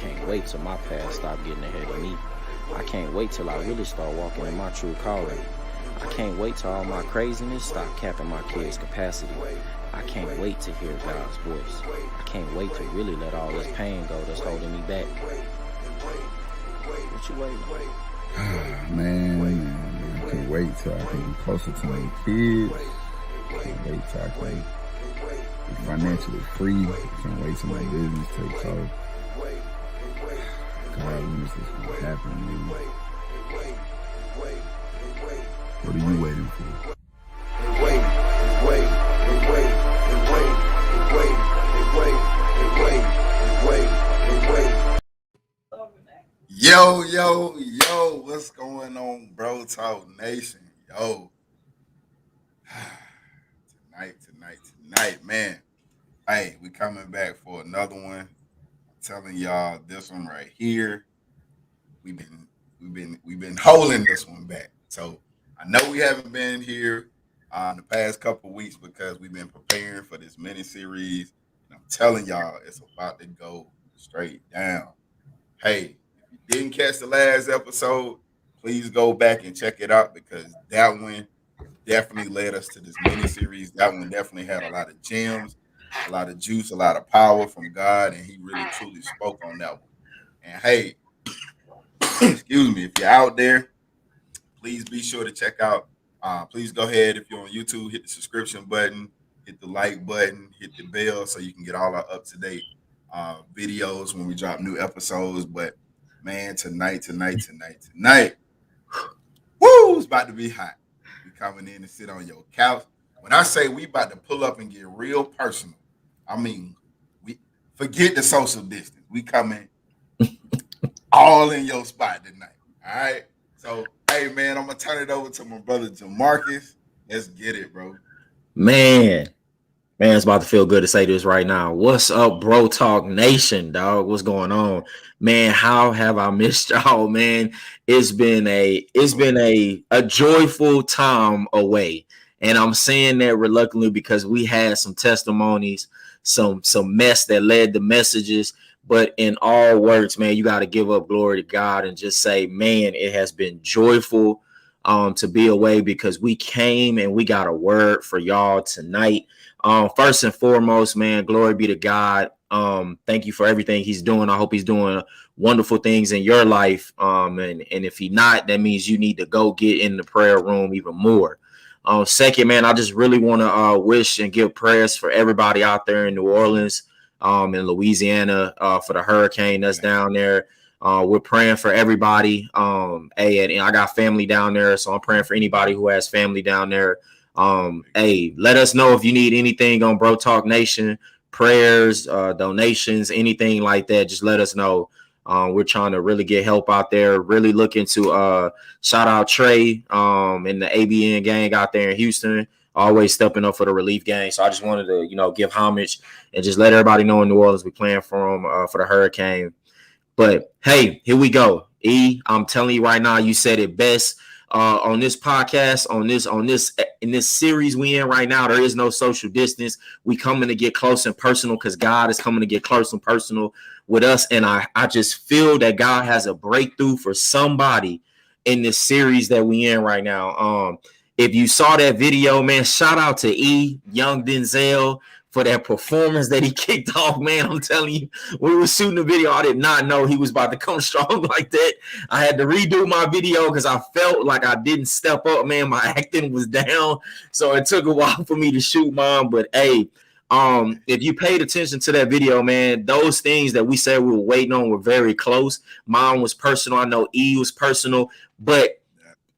can't wait till my past stop getting ahead of me. I can't wait till I really start walking in my true calling. I can't wait till all my craziness stop capping my kids' capacity. I can't wait to hear God's voice. I can't wait to really let all this pain go that's holding me back. What you waiting on? Man, I can't wait till I can be closer to my kids. I can't wait till I can be financially free. I can't wait till my business takes off. God, when is this going to happen, man? What are you waiting for? Yo, what's going on, Bro Talk Nation? Yo, tonight, man. Hey, we coming back for another one. I'm telling y'all, this one right here, we've been holding this one back. So I know we haven't been here in the past couple weeks because we've been preparing for this mini series, and I'm telling y'all, it's about to go straight down. Hey, if you didn't catch the last episode, please go back and check it out because that one definitely led us to this mini series. That one definitely had a lot of gems, a lot of juice, a lot of power from God, and he really truly spoke on that one. And hey, excuse me, if you're out there, please be sure to check out. Please go ahead, if you're on YouTube, hit the subscription button, hit the like button, hit the bell so you can get all our up-to-date videos when we drop new episodes. But man, tonight, woo, it's about to be hot. We coming in and sit on your couch. When I say we about to pull up and get real personal, I mean, we forget the social distance. We coming all in your spot tonight. All right. So, hey, man, I'm going to turn it over to my brother, Jamarcus. Let's get it, bro. Man, it's about to feel good to say this right now. What's up, Bro Talk Nation, dog? What's going on? Man, how have I missed y'all, man? It's been a joyful time away. And I'm saying that reluctantly because we had some testimonies, some mess that led to messages. But in all words, man, you got to give up glory to God and just say, man, it has been joyful to be away because we came and we got a word for y'all tonight. First and foremost, man, glory be to God. Thank you for everything he's doing. I hope he's doing wonderful things in your life. And if he not, that means you need to go get in the prayer room even more. Second, man, I just really want to wish and give prayers for everybody out there in New Orleans, in Louisiana, for the hurricane that's down there. We're praying for everybody. Hey, and I got family down there, so I'm praying for anybody who has family down there. Hey, let us know if you need anything on Bro Talk Nation, prayers, donations, anything like that. Just let us know. We're trying to really get help out there. Really looking to shout out Trey and the ABN gang out there in Houston, always stepping up for the relief gang. So I just wanted to, give homage and just let everybody know in New Orleans we're playing for them for the hurricane. But hey, here we go. E, I'm telling you right now, you said it best. On this podcast, in this series we in right now, there is no social distance. We coming to get close and personal because God is coming to get close and personal with us. And I just feel that God has a breakthrough for somebody in this series that we in right now. If you saw that video, man, shout out to E, Young Denzel, for that performance that he kicked off, man. I'm telling you, when we were shooting the video, I did not know he was about to come strong like that. I had to redo my video because I felt like I didn't step up, man. My acting was down, so it took a while for me to shoot mine. But hey, if you paid attention to that video, man, those things that we said we were waiting on were very close. Mine was personal. I know E was personal, but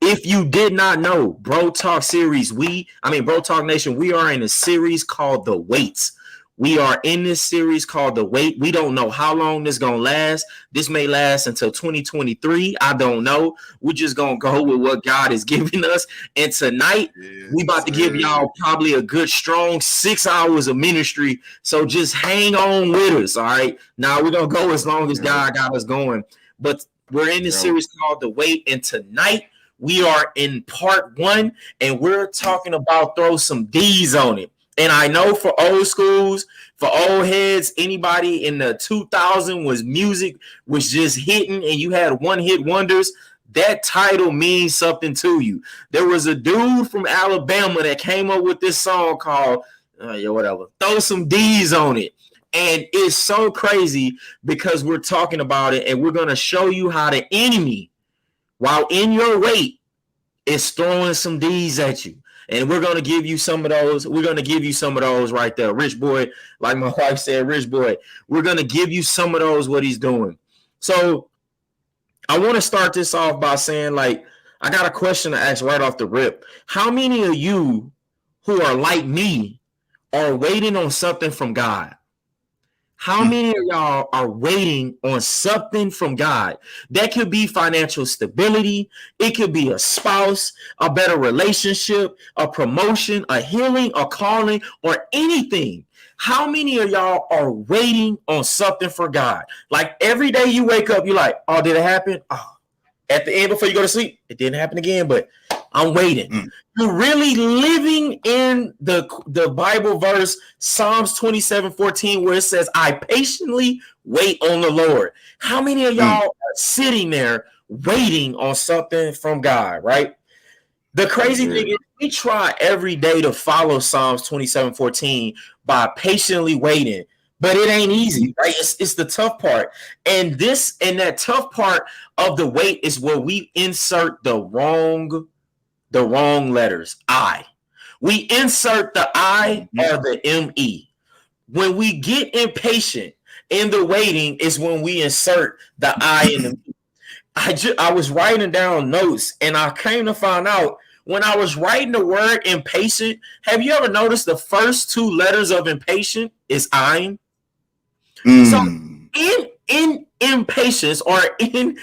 if you did not know, Bro Talk series, Bro Talk Nation, we are in a series called The Waits. We are in this series called The Wait. We don't know how long this is going to last. This may last until 2023. I don't know. We're just going to go with what God is giving us. And tonight, we about to give y'all probably a good, strong 6 hours of ministry. So just hang on with us, all right? Now, we're going to go as long as God got us going. But we're in this series called The Wait. And tonight, we are in part 1, and we're talking about throw some D's on it. And I know for old schools, for old heads, anybody in the 2000 was music was just hitting and you had one hit wonders. That title means something to you. There was a dude from Alabama that came up with this song called whatever. Throw some D's on it. And it's so crazy because we're talking about it and we're going to show you how the enemy, while in your weight, is throwing some D's at you. And we're going to give you some of those. We're going to give you some of those right there. Rich boy, like my wife said, rich boy, we're going to give you some of those, what he's doing. So I want to start this off by saying, like, I got a question to ask right off the rip. How many of you who are like me are waiting on something from God? How many of y'all are waiting on something from God? That could be financial stability. It could be a spouse, a better relationship, a promotion, a healing, a calling, or anything. How many of y'all are waiting on something for God? Like every day you wake up, you're like, oh, did it happen? Oh, at the end before you go to sleep, it didn't happen again, but I'm waiting. You're really living in the Bible verse, Psalms 27:14, where it says, I patiently wait on the Lord. How many of y'all are sitting there waiting on something from God, right? The crazy thing is we try every day to follow Psalms 27:14 by patiently waiting, but it ain't easy, right? It's the tough part. And that tough part of the wait is where we insert the wrong letters. We insert the I or the M-E. When we get impatient in the waiting is when we insert the I and the M. I was writing down notes and I came to find out when I was writing the word impatient, have you ever noticed the first two letters of impatient is I'm? So in impatience or in,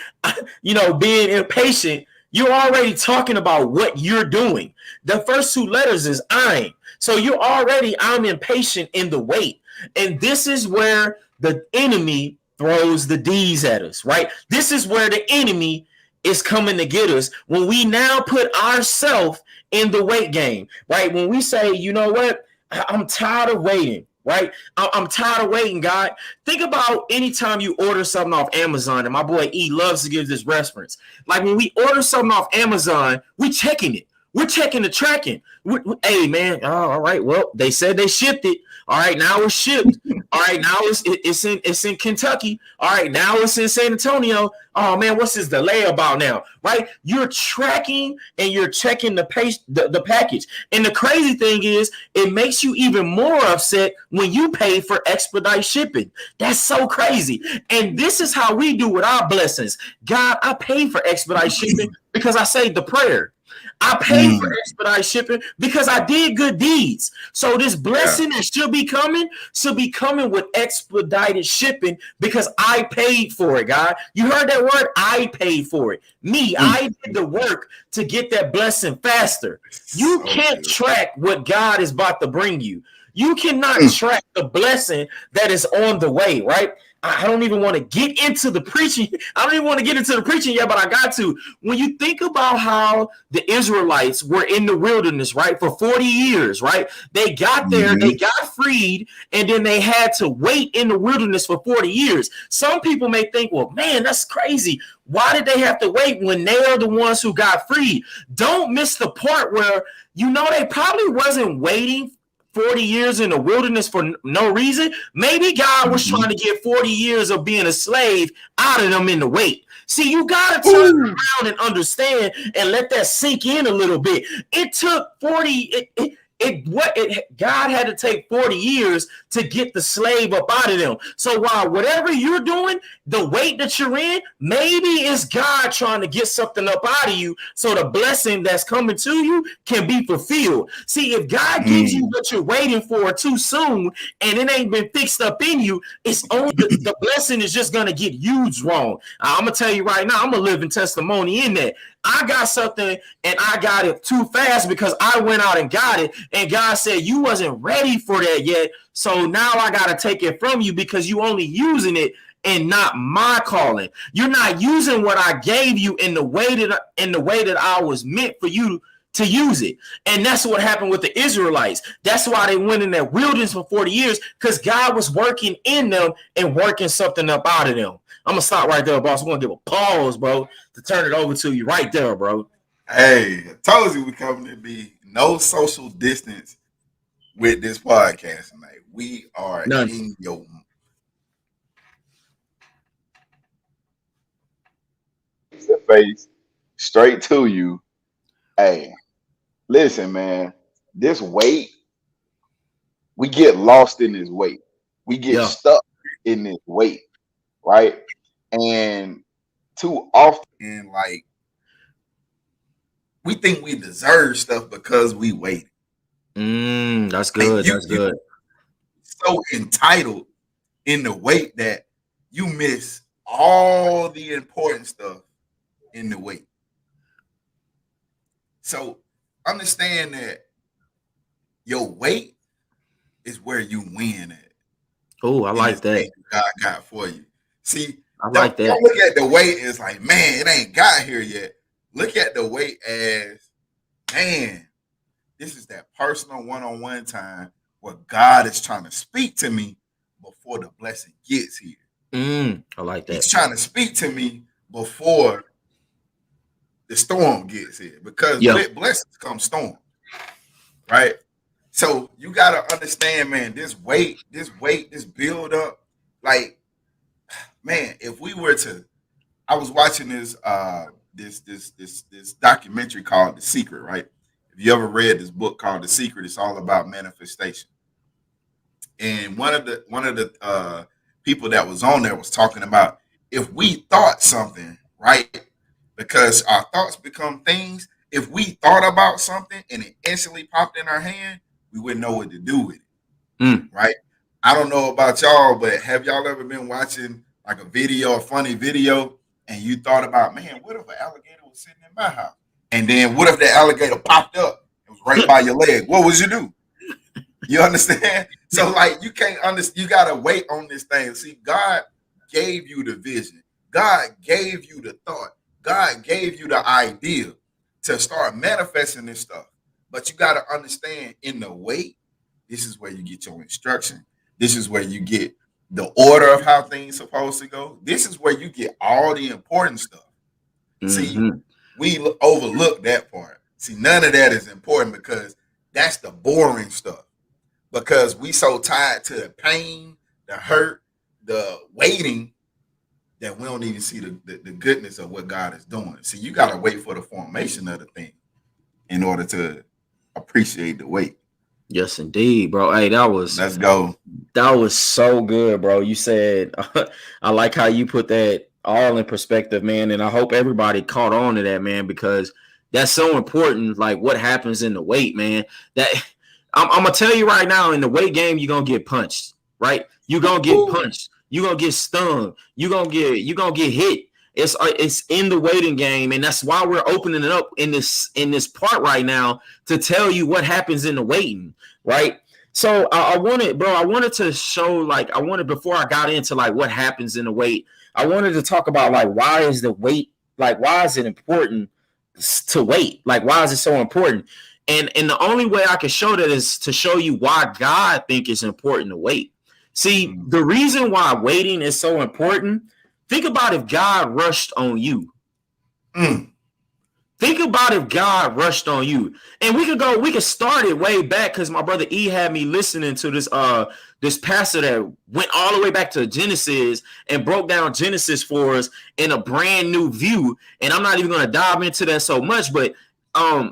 being impatient, you're already talking about what you're doing. The first two letters is I'm. So I'm impatient in the wait. And this is where the enemy throws the D's at us, right? This is where the enemy is coming to get us when we now put ourselves in the wait game, right? When we say, you know what, I'm tired of waiting. Right? I'm tired of waiting, God. Think about anytime you order something off Amazon, and my boy E loves to give this reference. Like when we order something off Amazon, we checking it. We're checking the tracking. Hey, man, all right, well, they said they shipped it. All right, now it's shipped. All right, now it's in Kentucky. All right, now it's in San Antonio. Oh man, what's this delay about now? Right? You're tracking and you're checking the package. And the crazy thing is, it makes you even more upset when you pay for expedite shipping. That's so crazy. And this is how we do with our blessings. God, I pay for expedite shipping because I saved the prayer. I paid for expedite shipping because I did good deeds. So this blessing that should be coming with expedited shipping because I paid for it, God. You heard that word? I paid for it. I did the work to get that blessing faster. You can't track what God is about to bring you. You cannot track the blessing that is on the way, right? I don't even want to get into the preaching. I don't even want to get into the preaching yet, but I got to. When you think about how the Israelites were in the wilderness, right, for 40 years, right? They got there, they got freed, and then they had to wait in the wilderness for 40 years. Some people may think, well, man, that's crazy. Why did they have to wait when they are the ones who got freed? Don't miss the part where, they probably wasn't waiting 40 years in the wilderness for no reason. Maybe God was trying to get 40 years of being a slave out of them in the wait. See, you got to turn around and understand and let that sink in a little bit. It took 40. God had to take 40 years to get the slave up out of them. So while whatever you're doing, the weight that you're in, maybe it's God trying to get something up out of you so the blessing that's coming to you can be fulfilled. See, if God gives you what you're waiting for too soon and it ain't been fixed up in you, it's only the blessing is just going to get used wrong. I'm going to tell you right now, I'm a living testimony in that. I got something and I got it too fast because I went out and got it. And God said, you wasn't ready for that yet. So now I got to take it from you because you only using it and not my calling. You're not using what I gave you in the way that I was meant for you to use it. And that's what happened with the Israelites. That's why they went in that wilderness for 40 years, because God was working in them and working something up out of them. I'm going to stop right there, boss. I'm going to give a pause, bro, to turn it over to you right there, bro. Hey, I told you we coming to be no social distance with this podcast tonight. We are None. in your face, straight to you. Hey, listen, man, this weight, we get lost in this weight. We get stuck in this weight, right? And too often, like, we think we deserve stuff because we waited. That's good. That's good. So entitled in the wait that you miss all the important stuff in the wait. So understand that your wait is where you win at. Oh, I like that. God got for you. See, I like that. Don't look at the wait as like, man, it ain't got here yet. Look at the wait as, man, this is that personal one-on-one time where God is trying to speak to me before the blessing gets here. I like that. He's trying to speak to me before the storm gets here, because with blessings come storm, right? So you got to understand, man, this weight, this build up, like, man, if we were to, I was watching this this documentary called The Secret, right? If you ever read this book called The Secret, it's all about manifestation. And one of the people that was on there was talking about, if we thought something, right? Because our thoughts become things. If we thought about something and it instantly popped in our hand, we wouldn't know what to do with it, right? I don't know about y'all, but have y'all ever been watching like a funny video, and you thought about, man, what if an alligator was sitting in my house? And then what if the alligator popped up and was right by your leg? What would you do? You understand? So like, you can't understand. You got to wait on this thing. See, God gave you the vision. God gave you the thought. God gave you the idea to start manifesting this stuff. But you got to understand, in the wait, this is where you get your instruction. This is where you get the order of how things supposed to go. This is where you get all the important stuff. See, we overlook that part. See, none of that is important because that's the boring stuff. Because we so tied to the pain, the hurt, the waiting, that we don't even see the goodness of what God is doing. See, you got to wait for the formation of the thing in order to appreciate the wait. Yes, indeed, bro. Hey, let's go. That was so good, bro. You said, I like how you put that all in perspective, man. And I hope everybody caught on to that, man, because that's so important. Like, what happens in the wait, man. That I'm gonna tell you right now, in the wait game, you're gonna get punched, right? You're gonna get punched. You're gonna get stung. You're gonna get hit. It's in the waiting game, and that's why we're opening it up in this part right now to tell you what happens in the waiting, right? So I wanted to show, before I got into like what happens in the wait, I wanted to talk about like, why is the wait, like, why is it important to wait? Like, why is it so important? And the only way I can show that is to show you why God think it's important to wait. See, the reason why waiting is so important. Think about if God rushed on you. Think about if God rushed on you. And we could start it way back, because my brother E had me listening to this pastor that went all the way back to Genesis and broke down Genesis for us in a brand new view. And I'm not even going to dive into that so much, but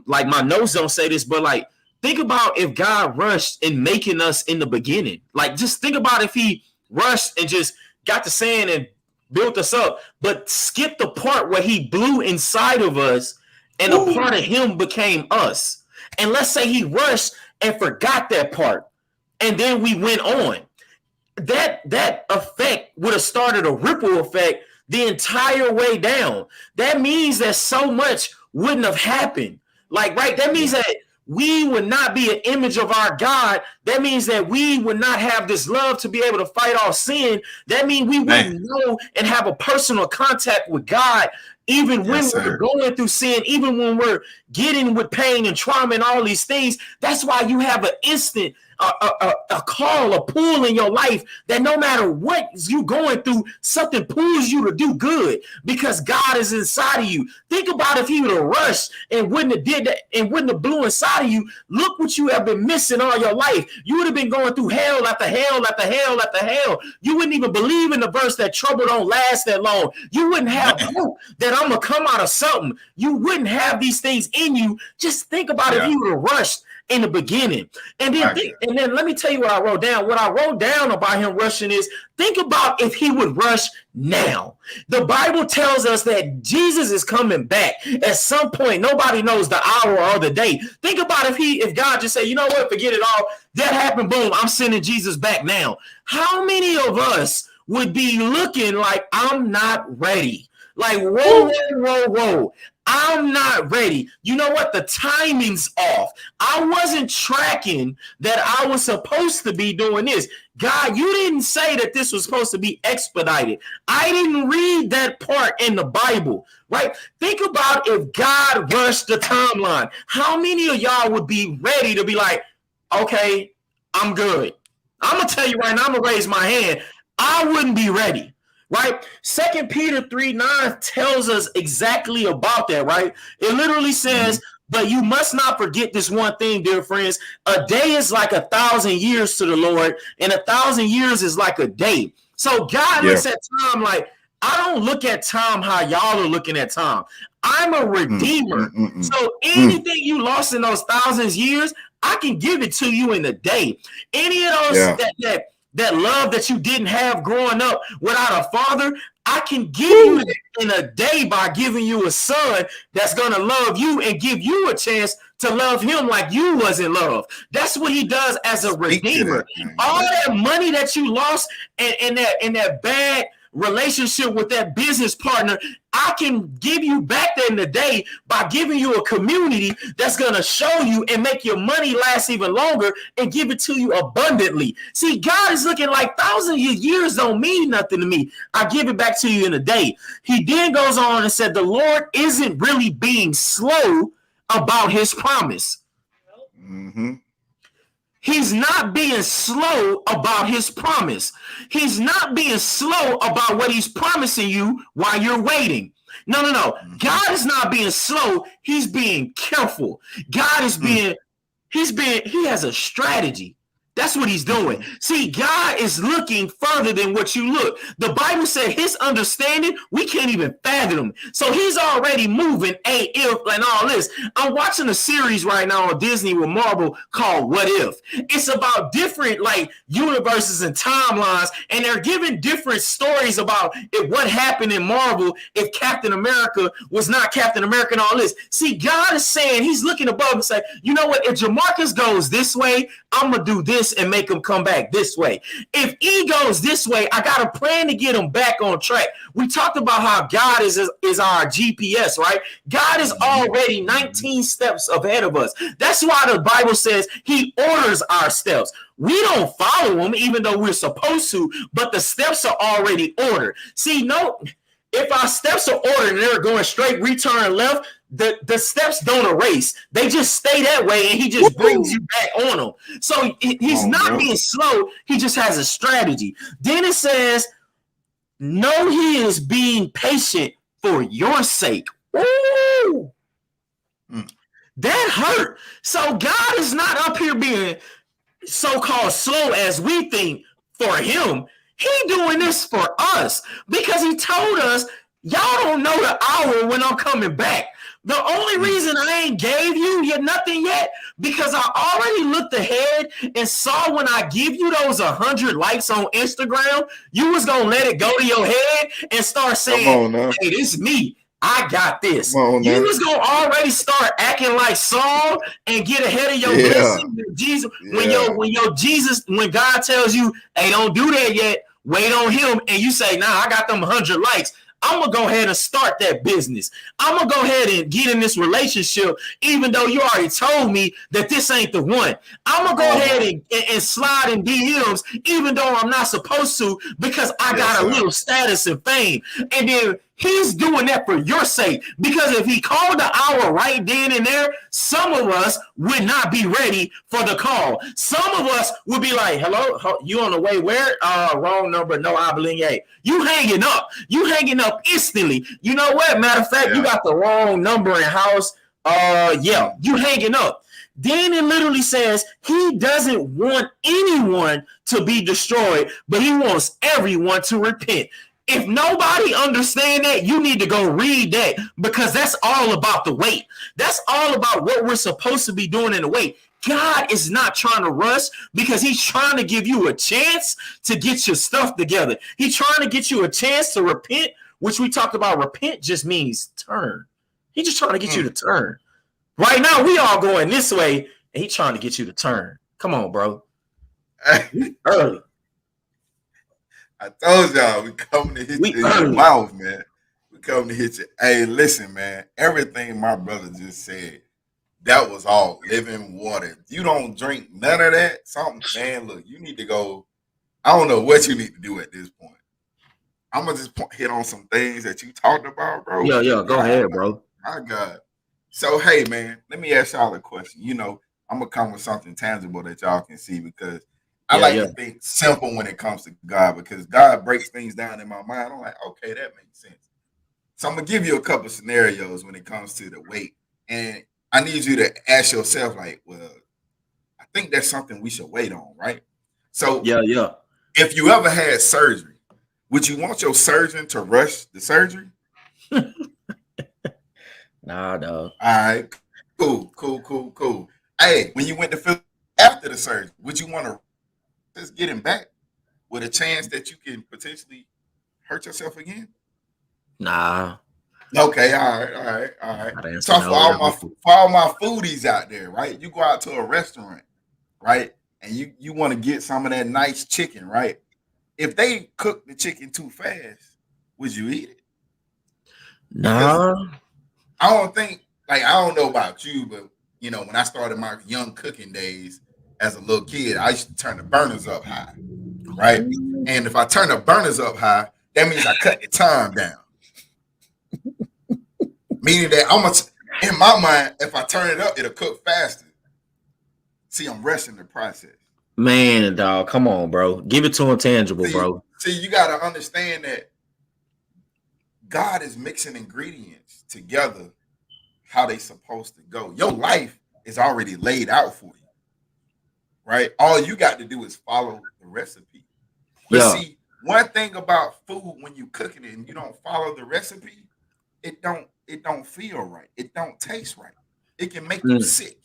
like, my notes don't say this, but like, think about if God rushed in making us in the beginning. Like, just think about if he rushed and just got to saying and built us up, but skip the part where he blew inside of us and a part of him became us. And let's say he rushed and forgot that part, and then we went on. That effect would have started a ripple effect the entire way down. That means that so much wouldn't have happened. Like, right? That means that we would not be an image of our God. That means that we would not have this love to be able to fight off sin. That means we wouldn't know and have a personal contact with God even when Yes, we're sir. going through sin, even when we're getting with pain and trauma and all these things. That's why you have an instant a call, a pull in your life that no matter what you're going through, something pulls you to do good because God is inside of you. Think about if he would have rushed and wouldn't have did that and wouldn't have blew inside of you. Look what you have been missing all your life. You would have been going through hell after hell after hell after hell. You wouldn't even believe in the verse that trouble don't last that long. You wouldn't have hope that I'm gonna come out of something. You wouldn't have these things in you. Just think about if you would have rushed in the beginning. And then let me tell you what I wrote down. What I wrote down about him rushing is think about if he would rush now. The Bible tells us that Jesus is coming back at some point. Nobody knows the hour or the day. Think about if God just say, you know what, forget it all. That happened, boom, I'm sending Jesus back now. How many of us would be looking like I'm not ready? Like, whoa. I'm not ready. You know what? The timing's off. I wasn't tracking that I was supposed to be doing this. God, you didn't say that this was supposed to be expedited. I didn't read that part in the Bible, right? Think about if God rushed the timeline. How many of y'all would be ready to be like, okay, I'm good? I'm going to tell you right now, I'm going to raise my hand. I wouldn't be ready. Right? 2 Peter 3:9 tells us exactly about that, right? It literally says, but you must not forget this one thing, dear friends. A day is like 1,000 years to the Lord, and 1,000 years is like a day. So God looks at time like, I don't look at time how y'all are looking at time. I'm a redeemer. So anything you lost in those thousands years, I can give it to you in a day. Any of those that love that you didn't have growing up without a father, I can give you in a day by giving you a son that's going to love you and give you a chance to love him like you was in love. That's what he does as a redeemer. All that money that you lost and that bad relationship with that business partner, I can give you back there in the day by giving you a community that's going to show you and make your money last even longer and give it to you abundantly. See, God is looking like thousands of years don't mean nothing to me. I give it back to you in a day. He then goes on and said, the Lord isn't really being slow about his promise. He's not being slow about his promise. He's not being slow about what he's promising you while you're waiting. No. God is not being slow. He's being careful. God is he has a strategy. That's what he's doing. See, God is looking further than what you look. The Bible said his understanding, we can't even fathom him. So he's already moving if and all this. I'm watching a series right now on Disney with Marvel called What If. It's about different like universes and timelines, and they're giving different stories about what happened in Marvel if Captain America was not Captain America and all this. See, God is saying he's looking above and saying, you know what? If Jamarcus goes this way, I'm going to do this and make him come back this way. If he goes this way, I got a plan to get him back on track. We talked about how God is our GPS, right? God is already 19 steps ahead of us. That's why the Bible says he orders our steps. We don't follow them, even though we're supposed to, but the steps are already ordered. See, if our steps are ordered and they're going straight, return left, the steps don't erase. They just stay that way, and he just brings you back on them. So he's not being slow. He just has a strategy. Then it says, no, he is being patient for your sake. Ooh. That hurt. So God is not up here being so-called slow as we think for him. He doing this for us because he told us, y'all don't know the hour when I'm coming back. The only reason I ain't gave you nothing yet, because I already looked ahead and saw when I give you those 100 likes on Instagram, you was going to let it go to your head and start saying, hey, this is me. I got this. You was going to already start acting like Saul and get ahead of your blessing. Jesus, when God tells you, hey, don't do that yet, wait on him, and you say, nah, I got them 100 likes. I'm going to go ahead and start that business. I'm going to go ahead and get in this relationship, even though you already told me that this ain't the one. I'm going to go ahead and slide in DMs, even though I'm not supposed to, because I got a little status and fame. And then He's doing that for your sake. Because if he called the hour right then and there, some of us would not be ready for the call. Some of us would be like, hello, you on the way where? Wrong number, no oblique. You hanging up. You hanging up instantly. You know what? Matter of fact, you got the wrong number in house. You hanging up. Then it literally says he doesn't want anyone to be destroyed, but he wants everyone to repent. If nobody understand that, you need to go read that, because that's all about the wait. That's all about what we're supposed to be doing in the wait. God is not trying to rush, because he's trying to give you a chance to get your stuff together. He's trying to get you a chance to repent, which we talked about. Repent just means turn. He's just trying to get you to turn. Right now, we all going this way, and he's trying to get you to turn. Come on, bro. Early. I told y'all we coming to hit you in your mouth, man. We coming to hit you. Hey, listen, man. Everything my brother just said, that was all living water. If you don't drink none of that, something, man, look, you need to go. I don't know what you need to do at this point. I'm going to just hit on some things that you talked about, bro. Yeah, go ahead, bro. My God. So, hey, man, let me ask y'all a question. You know, I'm going to come with something tangible that y'all can see, because I like to think simple when it comes to God, because God breaks things down in my mind. I'm like, okay, that makes sense. So I'm going to give you a couple of scenarios when it comes to the wait. And I need you to ask yourself, like, well, I think that's something we should wait on, right? So if you ever had surgery, would you want your surgeon to rush the surgery? Nah, dog. All right. Cool. Hey, when you went to Philly after the surgery, would you want to just get him back with a chance that you can potentially hurt yourself again? Nah. Okay, all right. So for all my foodies out there, right? You go out to a restaurant, right? And you want to get some of that nice chicken, right? If they cook the chicken too fast, would you eat it? Nah. I don't think, like, I don't know about you, but you know, when I started my young cooking days as a little kid, I used to turn the burners up high, right? And if I turn the burners up high, that means I cut the time down. Meaning that in my mind, if I turn it up, it'll cook faster. See, I'm rushing the process. Man, dog, come on, bro. Give it to him tangible, bro. See, you got to understand that God is mixing ingredients together how they supposed to go. Your life is already laid out for you, right? All you got to do is follow the recipe. But see, one thing about food, when you cooking it and you don't follow the recipe, it don't feel right. It don't taste right. It can make you sick.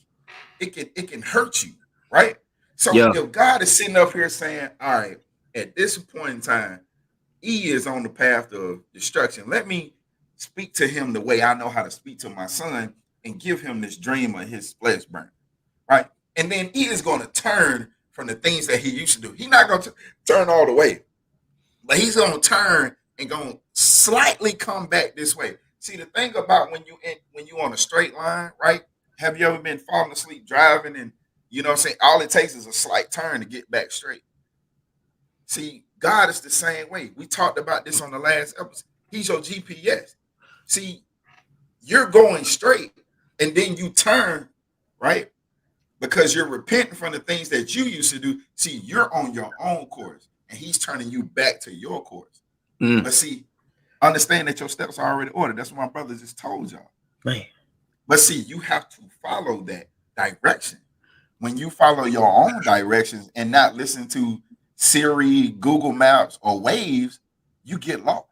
It can hurt you, right? So if God is sitting up here saying, all right, at this point in time, he is on the path of destruction. Let me speak to him the way I know how to speak to my son and give him this dream of his flesh burn, right? And then he is going to turn from the things that he used to do. He's not going to turn all the way, but he's going to turn and going to slightly come back this way. See, the thing about when you on a straight line, right? Have you ever been falling asleep driving and, you know what I'm saying, all it takes is a slight turn to get back straight? See, God is the same way. We talked about this on the last episode. He's your GPS. See, you're going straight and then you turn, right? Because you're repenting from the things that you used to do. See, you're on your own course and he's turning you back to your course. But see, understand that your steps are already ordered. That's what my brother just told y'all. Man. But see, you have to follow that direction. When you follow your own directions and not listen to Siri, Google Maps, or Waves, you get lost.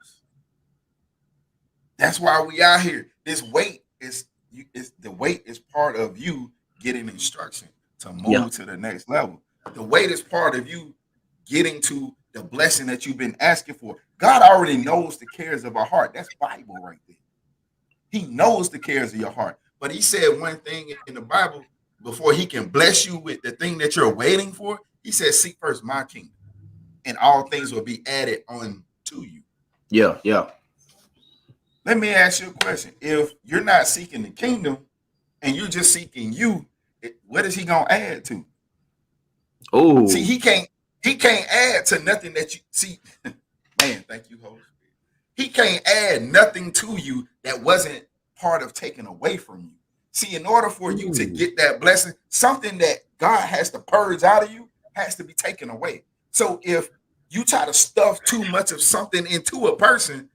That's why we out here. This wait is part of you getting instruction to move to the next level. The wait is part of you getting to the blessing that you've been asking for. God already knows the cares of our heart. That's Bible right there. He knows the cares of your heart. But he said one thing in the Bible before he can bless you with the thing that you're waiting for. He said, seek first my kingdom, and all things will be added on to you. Yeah. Let me ask you a question. If you're not seeking the kingdom and you're just seeking you, what is he gonna add to? Oh, see, he can't add to nothing that you see. Man, thank you, Holy Spirit. He can't add nothing to you that wasn't part of taken away from you. See, in order for you to get that blessing, something that God has to purge out of you has to be taken away. So if you try to stuff too much of something into a person,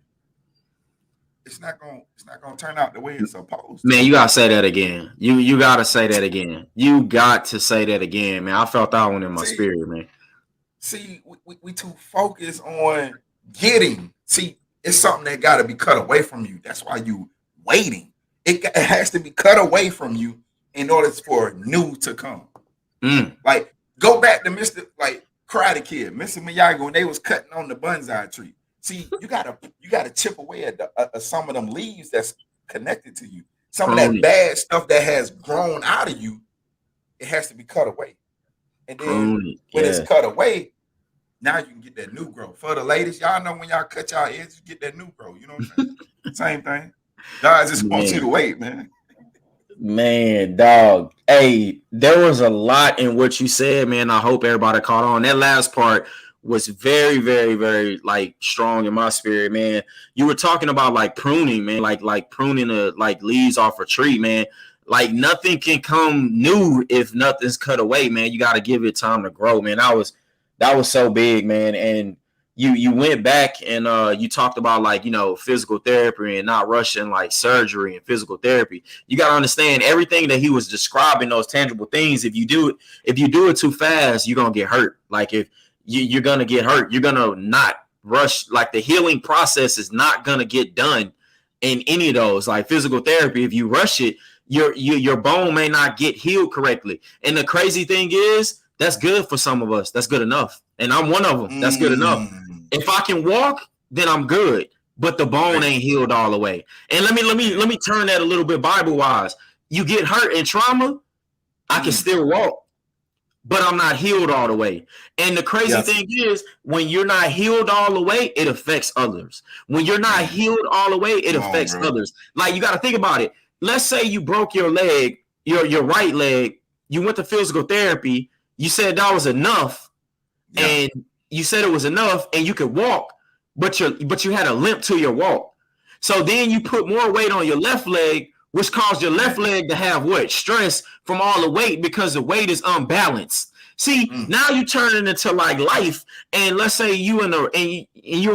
it's not gonna turn out the way it's supposed to. Man, you gotta say that again. You gotta say that again. You got to say that again, man. I felt that one in my spirit, man. See, we too focused on getting. See, it's something that got to be cut away from you. That's why you waiting. It has to be cut away from you in order for new to come. Like, go back to Mr. like Karate Kid, Mr. Miyagi, when they was cutting on the bonsai tree. See, you gotta chip away at some of them leaves that's connected to you. Some of that bad stuff that has grown out of you, it has to be cut away. And then when it's cut away, now you can get that new growth. For the ladies, y'all know when y'all cut y'all edges, you get that new growth. You know what I'm saying? Same thing. God just wants you to wait, man. Man, dog. Hey, there was a lot in what you said, man. I hope everybody caught on. That last part was very, very, very like strong in my spirit, man. You were talking about like pruning, man, like pruning like leaves off a tree, man. Like nothing can come new if nothing's cut away, man. You got to give it time to grow, man. That was so big, man. And you went back and you talked about like, you know, physical therapy and not rushing like surgery and physical therapy. You got to understand everything that he was describing, those tangible things. If you do it too fast, you're going to get hurt. Like if you're going to get hurt, you're going to not rush. Like the healing process is not going to get done in any of those. Like physical therapy, if you rush it, your bone may not get healed correctly. And the crazy thing is, that's good for some of us. That's good enough. And I'm one of them. That's good enough. If I can walk, then I'm good. But the bone ain't healed all the way. And let me turn that a little bit Bible wise. You get hurt in trauma, I can still walk, but I'm not healed all the way. And the crazy thing is, when you're not healed all the way, it affects others. When you're not healed all the way, it affects others. Like you got to think about it. Let's say you broke your leg, your right leg. You went to physical therapy. You said that was enough, and you said it was enough, and you could walk, but you had a limp to your walk. So then you put more weight on your left leg, which caused your left leg to have what? Stress from all the weight because the weight is unbalanced. See, now you turn it into like life, and let's say you in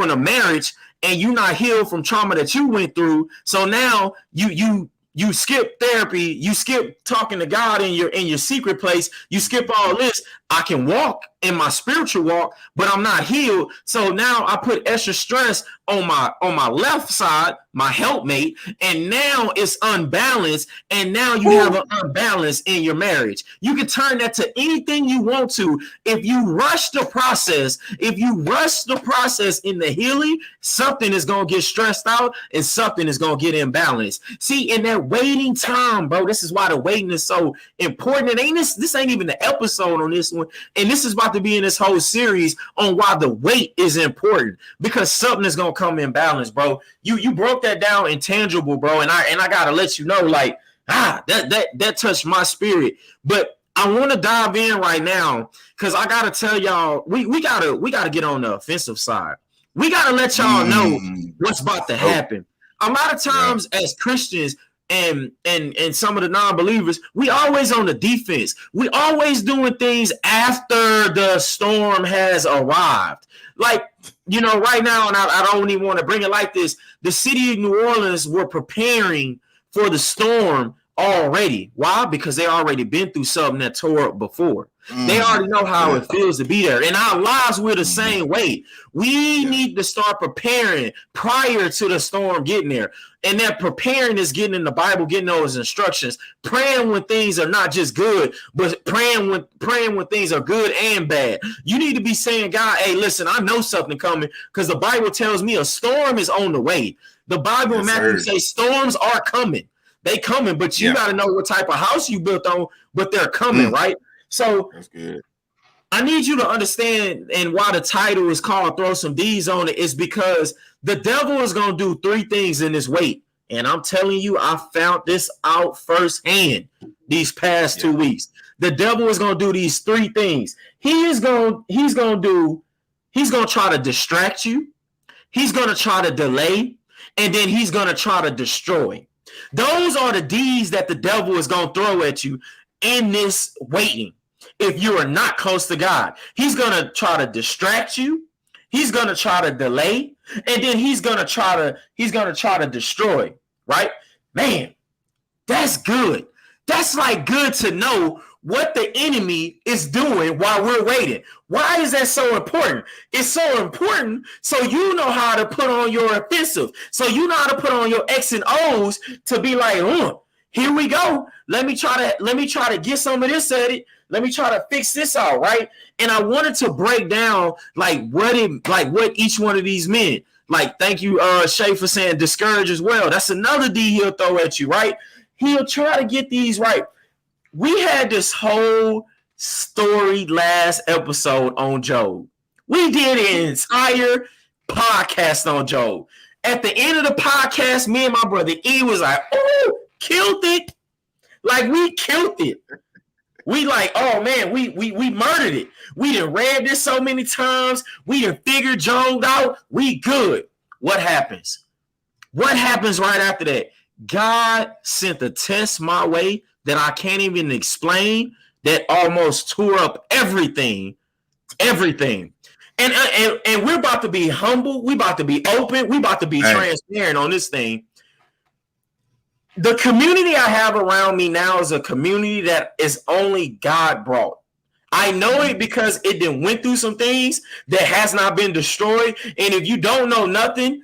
a marriage, and you're not healed from trauma that you went through. So now you skip therapy, you skip talking to God in your secret place, you skip all this. I can walk in my spiritual walk, but I'm not healed. So now I put extra stress on my left side, my helpmate, and now it's unbalanced. And now you have an unbalance in your marriage. You can turn that to anything you want to. If you rush the process, in the healing, something is going to get stressed out and something is going to get imbalanced. See, in that waiting time, bro, this is why the waiting is so important. And this ain't even the episode on this one. And this is about to be in this whole series on why the wait is important, because something is going to come in balance, bro. You broke that down intangible, bro. And I got to let you know, like, that touched my spirit. But I want to dive in right now because I got to tell y'all, we got to get on the offensive side. We got to let y'all know what's about to happen. A lot of times as Christians, and some of the non-believers, we always on the defense. We always doing things after the storm has arrived. Like, you know, right now, and I don't even want to bring it like this, the city of New Orleans were preparing for the storm already. Why? Because they already been through something that tore up before. They already know how it feels to be there. In our lives, we're the same way. We need to start preparing prior to the storm getting there. And that preparing is getting in the Bible, getting those instructions, praying when things are not just good, but praying when things are good and bad. You need to be saying, God, hey, listen, I know something coming because the Bible tells me a storm is on the way. The Bible in Matthew says storms are coming. They coming, but you got to know what type of house you built on, but they're coming, right? So that's good. I need you to understand, and why the title is called Throw Some D's on it is because the devil is going to do three things in this wait. And I'm telling you, I found this out firsthand these past 2 weeks. The devil is going to do these three things. He's going to try to distract you. he's going to try to delay, and then he's going to try to destroy. Those are the D's that the devil is going to throw at you in this waiting. If you are not close to God, he's going to try to distract you. He's going to try to delay, and then he's going to try to destroy, right? Man, that's good. That's like good to know what the enemy is doing while we're waiting. Why is that so important? It's so important so you know how to put on your offensive. So you know how to put on your X and O's to be like, here we go. Let me try to get some of this at it. Let me try to fix this out, right? And I wanted to break down what each one of these men. Like, thank you, Shay, for saying discourage as well. That's another D he'll throw at you, right? He'll try to get these right. We had this whole story last episode on Job. We did an entire podcast on Job. At the end of the podcast, me and my brother E was like, oh, killed it. Like, we killed it. We like, oh man, we murdered it. We done read this so many times. We done figured Job out. We good. What happens? What happens right after that? God sent a test my way that I can't even explain, that almost tore up everything. And we're about to be humble. We about to be open. We about to be transparent on this thing. The community I have around me now is a community that is only God brought. I know it because it then went through some things that has not been destroyed. And if you don't know nothing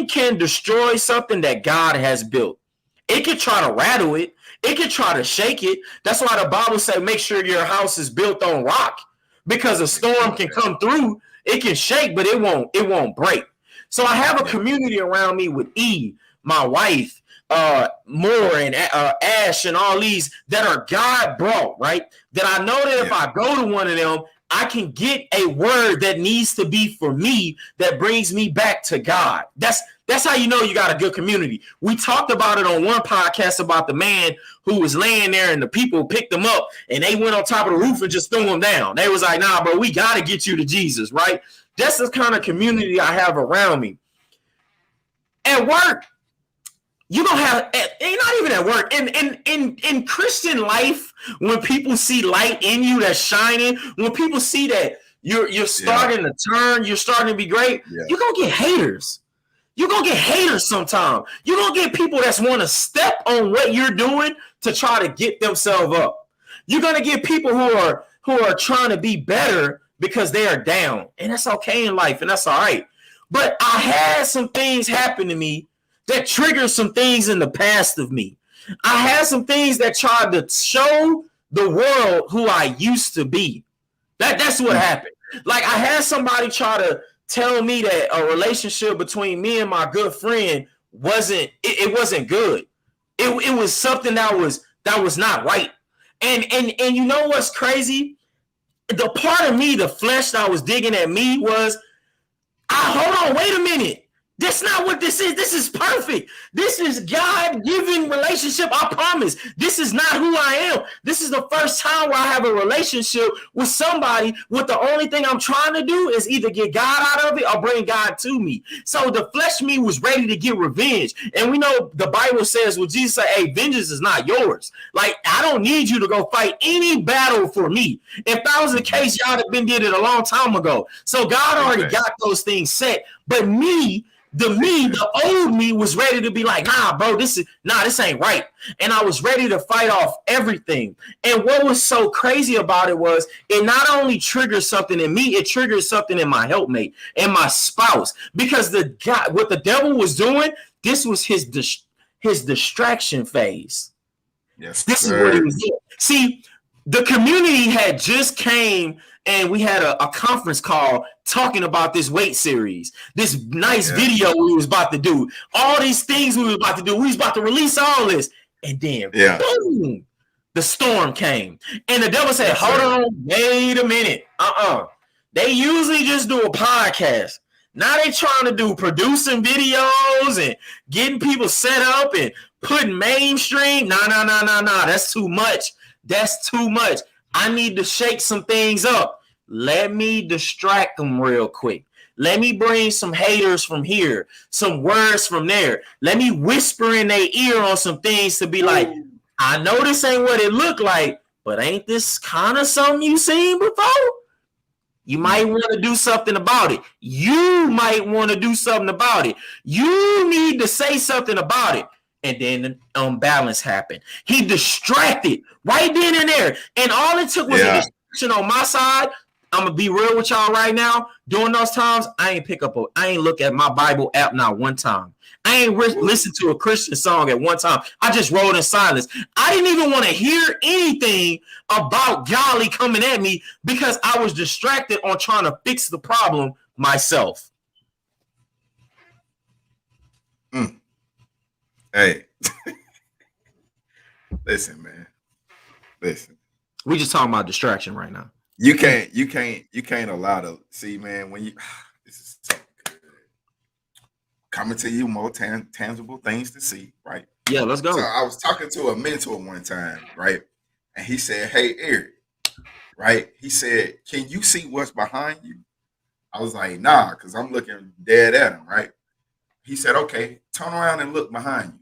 can destroy something that God has built. It can try to rattle it. It can try to shake it. That's why the Bible says make sure your house is built on rock, because a storm can come through. It can shake, but it won't break. So I have a community around me with E, my wife, Moore and Ash and all these that are God brought, right? That I know that if I go to one of them, I can get a word that needs to be for me that brings me back to God. That's how you know you got a good community. We talked about it on one podcast about the man who was laying there and the people picked him up and they went on top of the roof and just threw him down. They was like, nah, bro, we got to get you to Jesus, right? That's the kind of community I have around me. At work, you don't have, not even at work, in Christian life, when people see light in you that's shining, when people see that you're starting to turn, you're starting to be great, you're going to get haters. You're going to get haters sometime. You're going to get people that want to step on what you're doing to try to get themselves up. You're going to get people who are trying to be better because they are down. And that's okay in life, and that's all right. But I had some things happen to me that triggered some things in the past of me. I had some things that tried to show the world who I used to be. That's what happened. Like, I had somebody try to tell me that a relationship between me and my good friend wasn't good. It was something that was not right. And you know what's crazy? The part of me, the flesh that was digging at me was, hold on, wait a minute. That's not what this is. This is perfect. This is God-given relationship. I promise. This is not who I am. This is the first time where I have a relationship with somebody with the only thing I'm trying to do is either get God out of it or bring God to me. So the flesh me was ready to get revenge. And we know the Bible says, well, Jesus said, hey, vengeance is not yours. Like, I don't need you to go fight any battle for me. If that was the case, y'all have been did it a long time ago. So God already got those things set. But the old me was ready to be like, nah, bro, this ain't right. And I was ready to fight off everything. And what was so crazy about it was it not only triggered something in me, it triggered something in my helpmate and my spouse. Because what the devil was doing, this was his distraction phase. Yes, this is what he was doing. See, the community had just came and we had a conference call talking about this weight series, this nice video we was about to do, all these things we was about to do. We was about to release all this. And then, boom, the storm came. And the devil said, hold on, wait a minute. They usually just do a podcast. Now they trying to do producing videos and getting people set up and putting mainstream. No. That's too much. That's too much. I need to shake some things up. Let me distract them real quick. Let me bring some haters from here, some words from there. Let me whisper in their ear on some things to be like, I know this ain't what it looked like, but ain't this kind of something you seen before? You might want to do something about it. You might want to do something about it. You need to say something about it. And then the unbalance happened. He distracted right then and there. And all it took was a distraction on my side. I'm going to be real with y'all right now. During those times, I ain't look at my Bible app not one time. I ain't listen to a Christian song at one time. I just rolled in silence. I didn't even want to hear anything about Golly coming at me because I was distracted on trying to fix the problem myself. Hey, listen, man. Listen. We just talking about distraction right now. You can't allow to see, man, when you this is so good. Coming to you more tangible things to see, right? Yeah, let's go. So I was talking to a mentor one time, right? And he said, "Hey, Eric," right? He said, "Can you see what's behind you?" I was like, "Nah," because I'm looking dead at him, right? He said, "Okay, turn around and look behind you."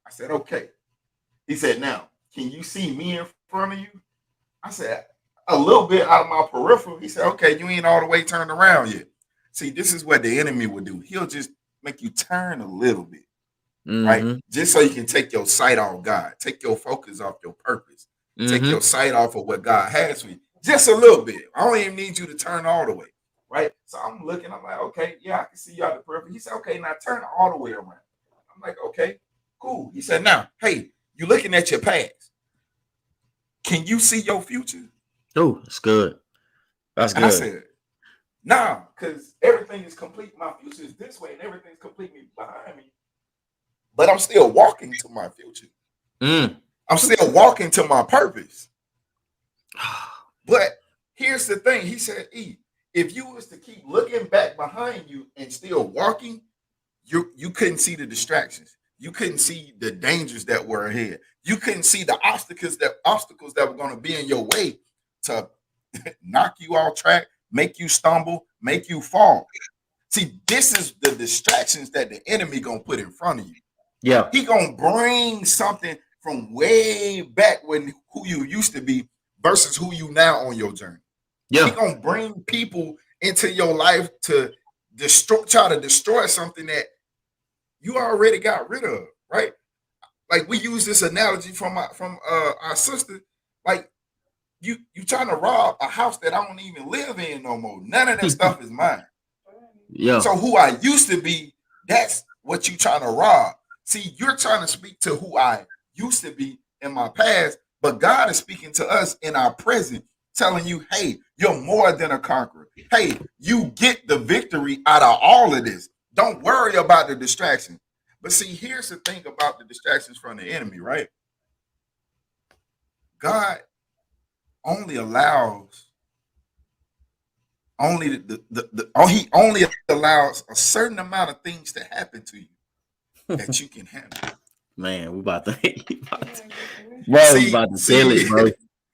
I said, "Okay." He said, "Now, can you see me in front of you?" I said, "A little bit out of my peripheral." He said, "Okay, you ain't all the way turned around yet." See, this is what the enemy will do. He'll just make you turn a little bit, right? Just so you can take your sight off God, take your focus off your purpose, take your sight off of what God has for you. Just a little bit. I don't even need you to turn all the way, right? So I'm looking, I'm like, okay, yeah, I can see you out the peripheral. He said, "Okay, now turn all the way around." I'm like, "Okay, cool." He said, "Now, hey, you're looking at your past. Can you see your future?" Oh, that's good. That's good. And I said, "Nah, because everything is complete. My future is this way, and everything's completely behind me. But I'm still walking to my future. I'm still walking to my purpose." But here's the thing. He said, if you was to keep looking back behind you and still walking, you couldn't see the distractions. You couldn't see the dangers that were ahead. You couldn't see the obstacles that were going to be in your way to knock you off track, make you stumble, make you fall. See, this is the distractions that the enemy gonna put in front of you. Yeah, he gonna bring something from way back when who you used to be versus who you now on your journey. Yeah, he gonna bring people into your life to try to destroy something that you already got rid of, right? Like we use this analogy from our sister, like. You trying to rob a house that I don't even live in no more. None of that stuff is mine. Yeah. So who I used to be, that's what you trying to rob. See, you're trying to speak to who I used to be in my past, but God is speaking to us in our present, telling you, hey, you're more than a conqueror. Hey, you get the victory out of all of this. Don't worry about the distraction. But see, here's the thing about the distractions from the enemy, right? God only allows he only allows a certain amount of things to happen to you that you can handle. Man, we about to sell it, bro.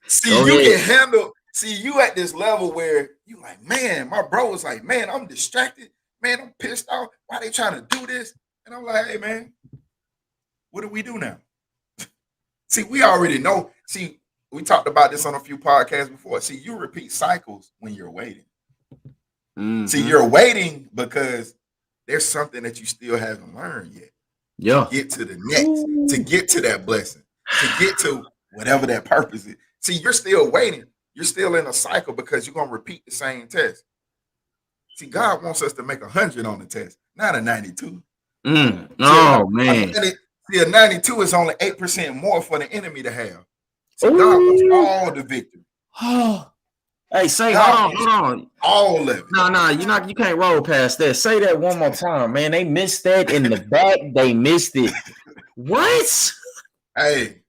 See, you can handle. See, you at this level where you like, man, my bro was like, man, I'm distracted, man, I'm pissed off. Why they trying to do this? And I'm like, hey, man, what do we do now? See, we already know. See, we talked about this on a few podcasts before. See, you repeat cycles when you're waiting. See, you're waiting because there's something that you still haven't learned yet. Yeah. To get to the next, to get to that blessing, to get to whatever that purpose is. See, you're still waiting. You're still in a cycle because you're going to repeat the same test. See, God wants us to make 100 on the test, not a 92. Oh, man. See, a 92 is only 8% more for the enemy to have. So God wants all the victory. Hey, say, hold on. All of it. No, you can't roll past that. Say that one more time, man. They missed that in the back. They missed it. What? Hey,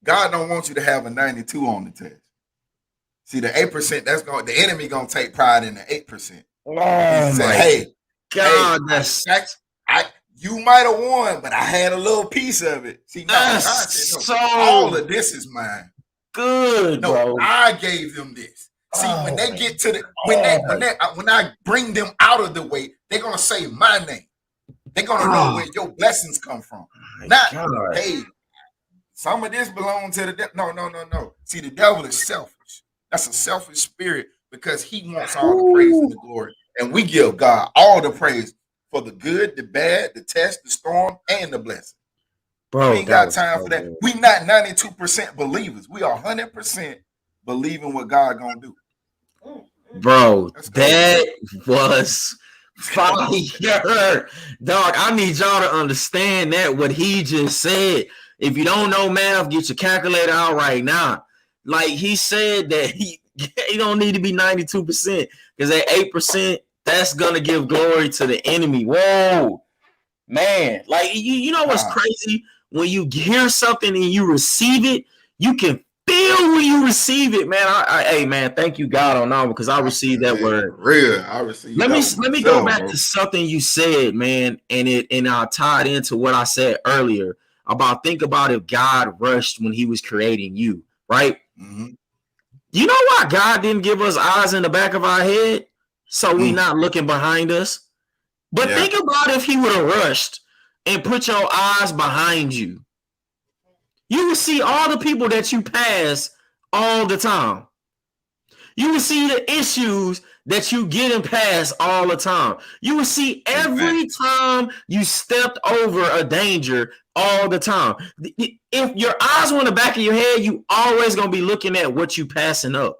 God don't want you to have a 92 on the test. See, the 8%, the enemy gonna take pride in the 8%. Oh my hey, God, you might have won, but I had a little piece of it. See, God said, no, all of this is mine. Good, no, bro. I gave them this. See, when they get to the when I bring them out of the way, they're gonna say my name. They're gonna know where your blessings come from. Not, hey, some of this belongs to the devil. No. See, the devil is selfish. That's a selfish spirit because he wants all the praise and the glory. And we give God all the praise for the good, the bad, the test, the storm, and the blessing. Bro, we ain't got time for that. We not 92% believers. We are 100% believing what God gonna do. Bro, that was fire. Dog, I need y'all to understand that what he just said. If you don't know math, get your calculator out right now. Like he said that he don't need to be 92% because at 8%, that's gonna give glory to the enemy. Whoa, man! Like you know what's crazy? When you hear something and you receive it, you can feel when you receive it, man. Hey, man, thank you, God, on now because I received that word. Real, I received. Let me go back to something you said, man, and I tied into what I said earlier about think about if God rushed when He was creating you, right? Mm-hmm. You know why God didn't give us eyes in the back of our head so we not looking behind us? But think about if He would have rushed and put your eyes behind you. You will see all the people that you pass all the time. You will see the issues that you get and pass all the time. You will see every time you stepped over a danger all the time. If your eyes were in the back of your head, you always going to be looking at what you passing up.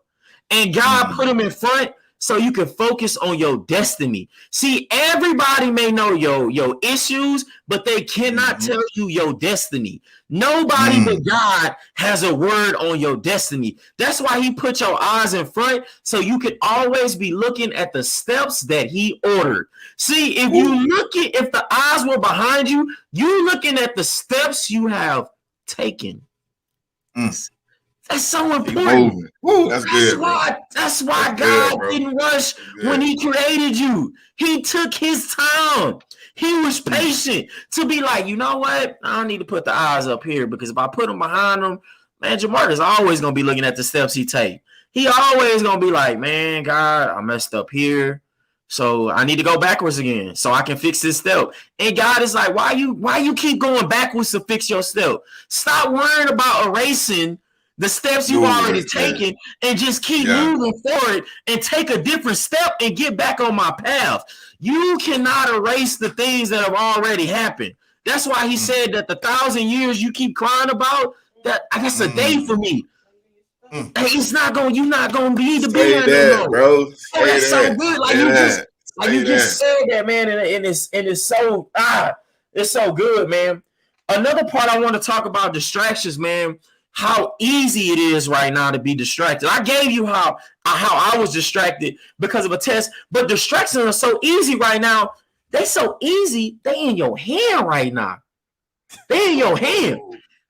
And God put them in front so you can focus on your destiny. See, everybody may know your issues, but they cannot tell you your destiny. Nobody but God has a word on your destiny. That's why He put your eyes in front so you can always be looking at the steps that He ordered. See, if if the eyes were behind you, you looking at the steps you have taken. That's so important. Ooh, that's good. That's why God didn't rush when He created you. He took His time. He was patient to be like, you know what? I don't need to put the eyes up here because if I put them behind them, man, Jamarcus always going to be looking at the steps he take. He always going to be like, man, God, I messed up here. So I need to go backwards again so I can fix this step. And God is like, why you keep going backwards to fix your step? Stop worrying about erasing the steps you've already taken and just keep moving forward and take a different step and get back on my path. You cannot erase the things that have already happened. That's why He said that the 1,000 years you keep crying about, that's a day for me. Hey, it's not going. You're not going to be the big that, bro. Oh, that's so good. Like you just said that, man, and it's so it's so good, man. Another part I want to talk about distractions, man. How easy it is right now to be distracted. I gave you how I was distracted because of a test, but distractions are so easy right now. They so easy. They in your hand right now. They in your hand.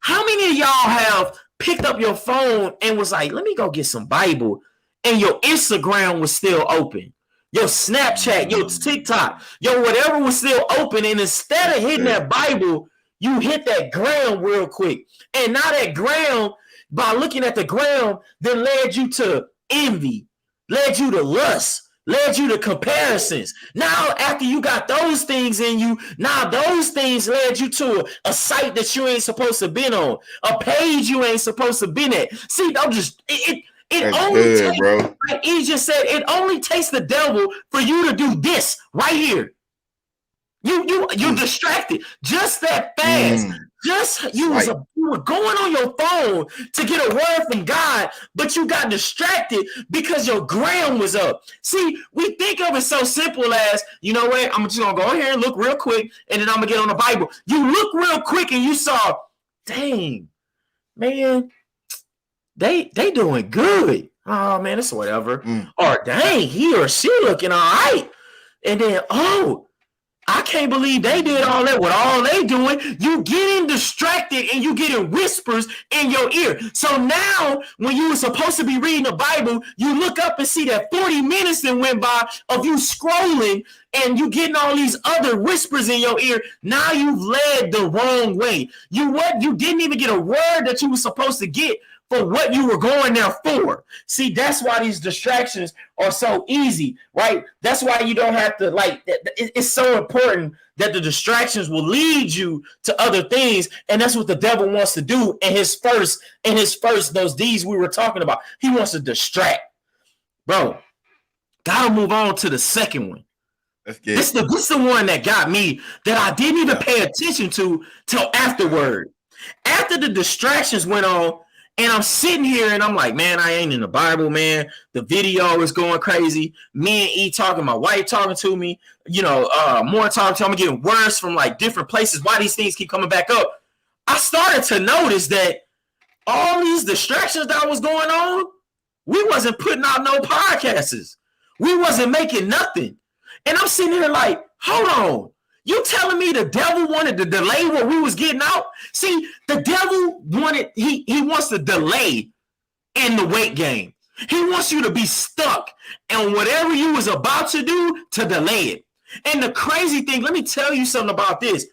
How many of y'all have picked up your phone and was like, let me go get some Bible, and your Instagram was still open? Your Snapchat, your TikTok, your whatever was still open, and instead of hitting that Bible, you hit that gram real quick. And now that gram, by looking at the gram, then led you to envy, led you to lust, led you to comparisons. Now, after you got those things in you, now those things led you to a site that you ain't supposed to been on, a page you ain't supposed to been at. See, don't just it only takes, bro. Like he just said, it only takes the devil for you to do this right here. You're distracted just that fast. You were going on your phone to get a word from God, but you got distracted because your gram was up. See, we think of it so simple as, you know what? I'm just gonna go here and look real quick, and then I'm gonna get on the Bible. You look real quick and you saw, dang, man, they doing good. Oh man, it's whatever. Or dang, he or she looking all right. And then, I can't believe they did all that with all they doing. You getting distracted and you getting whispers in your ear. So now when you were supposed to be reading the Bible, you look up and see that 40 minutes that went by of you scrolling and you getting all these other whispers in your ear. Now you've led the wrong way. You didn't even get a word that you were supposed to get for what you were going there for. See, that's why these distractions are so easy, right? That's why you don't have to it's so important that the distractions will lead you to other things, and that's what the devil wants to do in his first those deeds we were talking about. He wants to distract. Bro, gotta move on to the second one. This the one that got me, that I didn't even pay attention to till afterward. After the distractions went on, and I'm sitting here and I'm like, man, I ain't in the Bible, man. The video is going crazy. Me and E talking, my wife talking to me, more talking to me. I'm getting worse from like different places. Why these things keep coming back up? I started to notice that all these distractions that was going on, we wasn't putting out no podcasts. We wasn't making nothing. And I'm sitting here like, hold on. You telling me the devil wanted to delay what we was getting out? See, the devil he wants to delay in the weight game. He wants you to be stuck in whatever you was about to do to delay it. And the crazy thing, let me tell you something about this.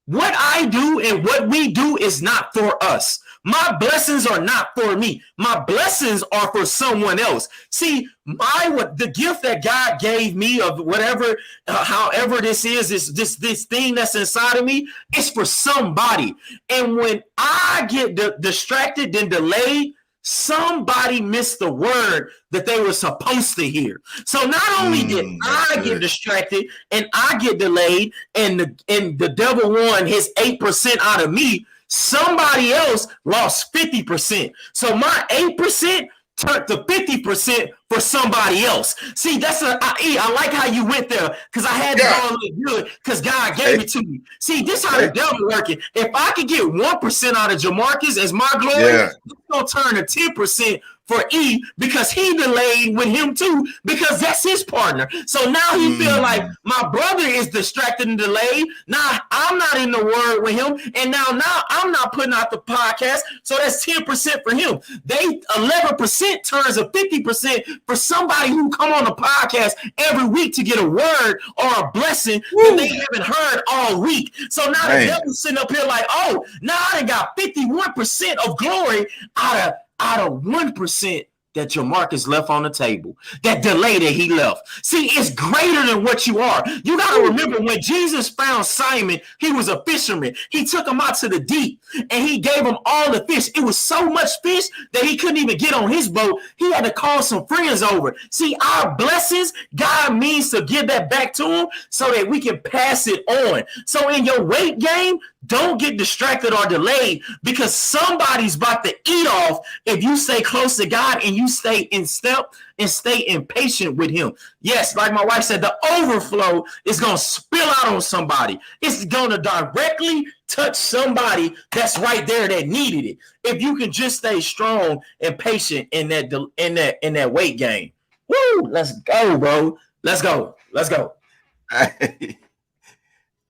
What I do and what we do is not for us. My blessings are not for me. My blessings are for someone else. See, the gift that God gave me of whatever, however this is, this thing that's inside of me, is for somebody. And when I get distracted and delayed, somebody missed the word that they were supposed to hear. So not only did I get distracted and I get delayed, and the devil won his 8% out of me, somebody else lost 50%. So my 8% turned to 50% for somebody else. See, I like how you went there, because I had to go a little good because God gave it to me. See, this how the devil working. If I could get 1% out of Jamarcus as my glory, it's gonna turn to 10% for E, because he delayed with him too, because that's his partner. So now he feel like my brother is distracted and delayed. Now I'm not in the word with him, and now I'm not putting out the podcast. So that's 10% for him. 11% turns to 50% for somebody who come on the podcast every week to get a word or a blessing that they haven't heard all week. So now the devil's sitting up here like, oh, now I got 51% of glory out of 1% that Jamarcus left on the table, that delay that he left. See, it's greater than what you are. You got to remember, when Jesus found Simon, he was a fisherman. He took him out to the deep and he gave him all the fish. It was so much fish that he couldn't even get on his boat. He had to call some friends over. See, our blessings, God means to give that back to him so that we can pass it on. So in your weight game, don't get distracted or delayed, because somebody's about to eat off if you stay close to God and you stay in step and stay impatient with him. Yes, like my wife said, the overflow is going to spill out on somebody. It's going to directly touch somebody that's right there that needed it. If you can just stay strong and patient in that weight game. Woo, let's go, bro. Let's go.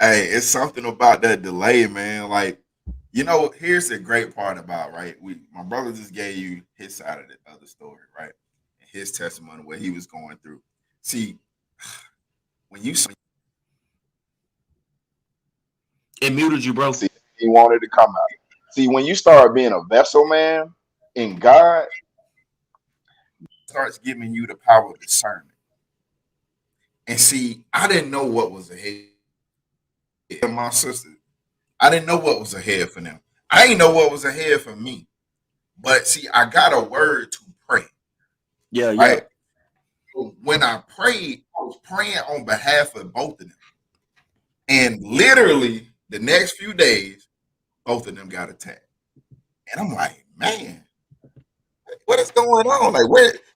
Hey, it's something about that delay, man. Like, here's the great part about, right? My brother just gave you his side of the other story, right? His testimony, what he was going through. See, when you it muted you, bro. See, he wanted to come out. See, when you start being a vessel, man, in God, starts giving you the power of discernment. And see, I didn't know what was ahead. And my sister, I didn't know what was ahead for them. I didn't know what was ahead for me. But see, I got a word to pray. Yeah. Right? When I prayed, I was praying on behalf of both of them. And literally the next few days, both of them got attacked. And I'm like, man, what is going on?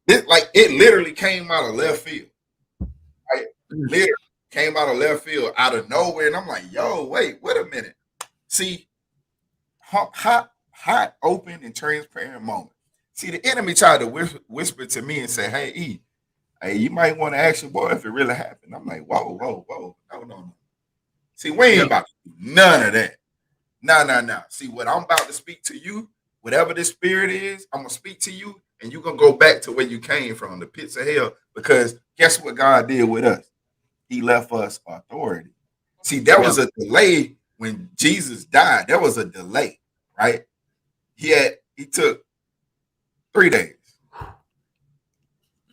It literally came out of left field. Right? Literally came out of left field, out of nowhere. And I'm like, yo, wait a minute. See, hot, open, and transparent moment. See, the enemy tried to whisper to me and say, hey, you might want to ask your boy if it really happened. I'm like, whoa. No. See, we ain't about to do none of that. No. See, what I'm about to speak to you, whatever this spirit is, I'm going to speak to you, and you're going to go back to where you came from, the pits of hell, because guess what God did with us? He left us authority. See, there was a delay when Jesus died. There was a delay, right? He took 3 days.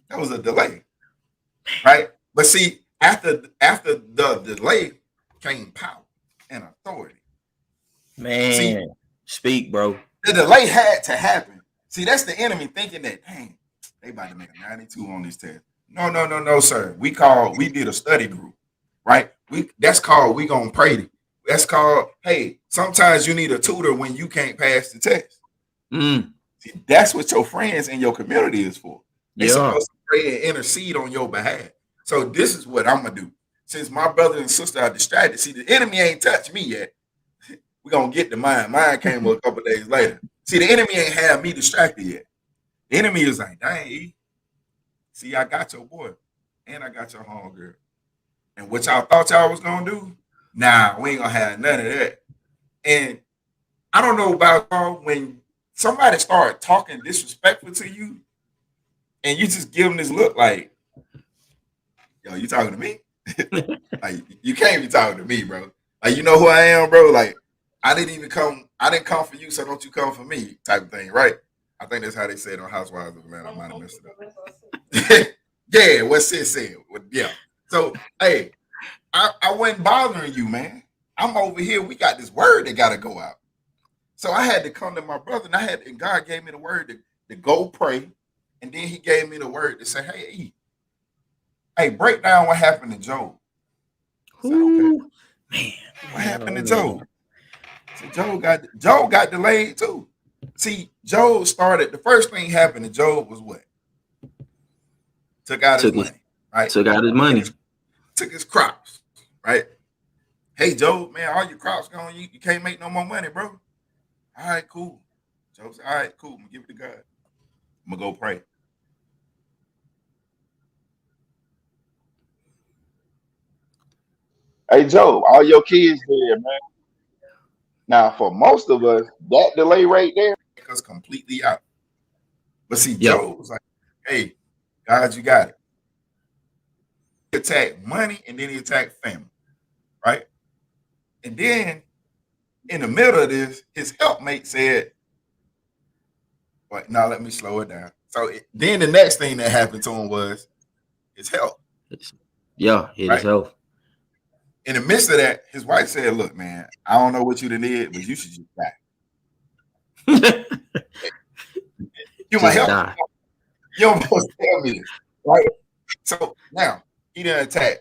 That was a delay, right? But see, after the delay came power and authority. Man, see, speak, bro. The delay had to happen. See, that's the enemy thinking that, dang, they about to make a 92 on this test. No, sir. We did a study group, right? That's called we gonna pray. That's called, hey, sometimes you need a tutor when you can't pass the test. See, that's what your friends and your community is for. They're supposed to pray and intercede on your behalf. So this is what I'm gonna do. Since my brother and sister are distracted, see, the enemy ain't touched me yet. We're gonna get to mine. Mine came a couple days later. See, the enemy ain't have me distracted yet. The enemy is like, dang, see, I got your boy, and I got your homegirl. And what y'all thought y'all was gonna do? Nah, we ain't gonna have none of that. And I don't know about y'all, when somebody start talking disrespectful to you, and you just give them this look like, yo, you talking to me? Like, you can't be talking to me, bro. Like, you know who I am, bro? Like, I didn't come for you, so don't you come for me, type of thing, right? I think that's how they say it on Housewives of Atlanta. I might have messed it up. Yeah, what sis said. Yeah. So, hey, I wasn't bothering you, man. I'm over here. We got this word that got to go out. So I had to come to my brother, and God gave me the word to go pray. And then he gave me the word to say, hey, break down what happened to Job. I said, okay. Man, what happened to Job? So Job got delayed too. See, Job started, the first thing happened to Job was what? Took out his money, right? Took out his money. Took his crops, right? Hey, Job, man, all your crops gone. You can't make no more money, bro. All right, cool. Job said, all right, cool. I'm going to give it to God. I'm going to go pray. Hey, Joe, all your kids there, man. Now, for most of us, that delay right there, because completely out. But see, Job was like, hey, God, you got it. He attacked money, and then he attacked family, right? And then in the middle of this, his helpmate said, well, now let me slow it down. So then the next thing that happened to him was his health. Yeah, his health. In the midst of that, his wife said, look, man, I don't know what you did, but you should just die. You my help. You don't supposed to tell me this, right? So now he didn't attack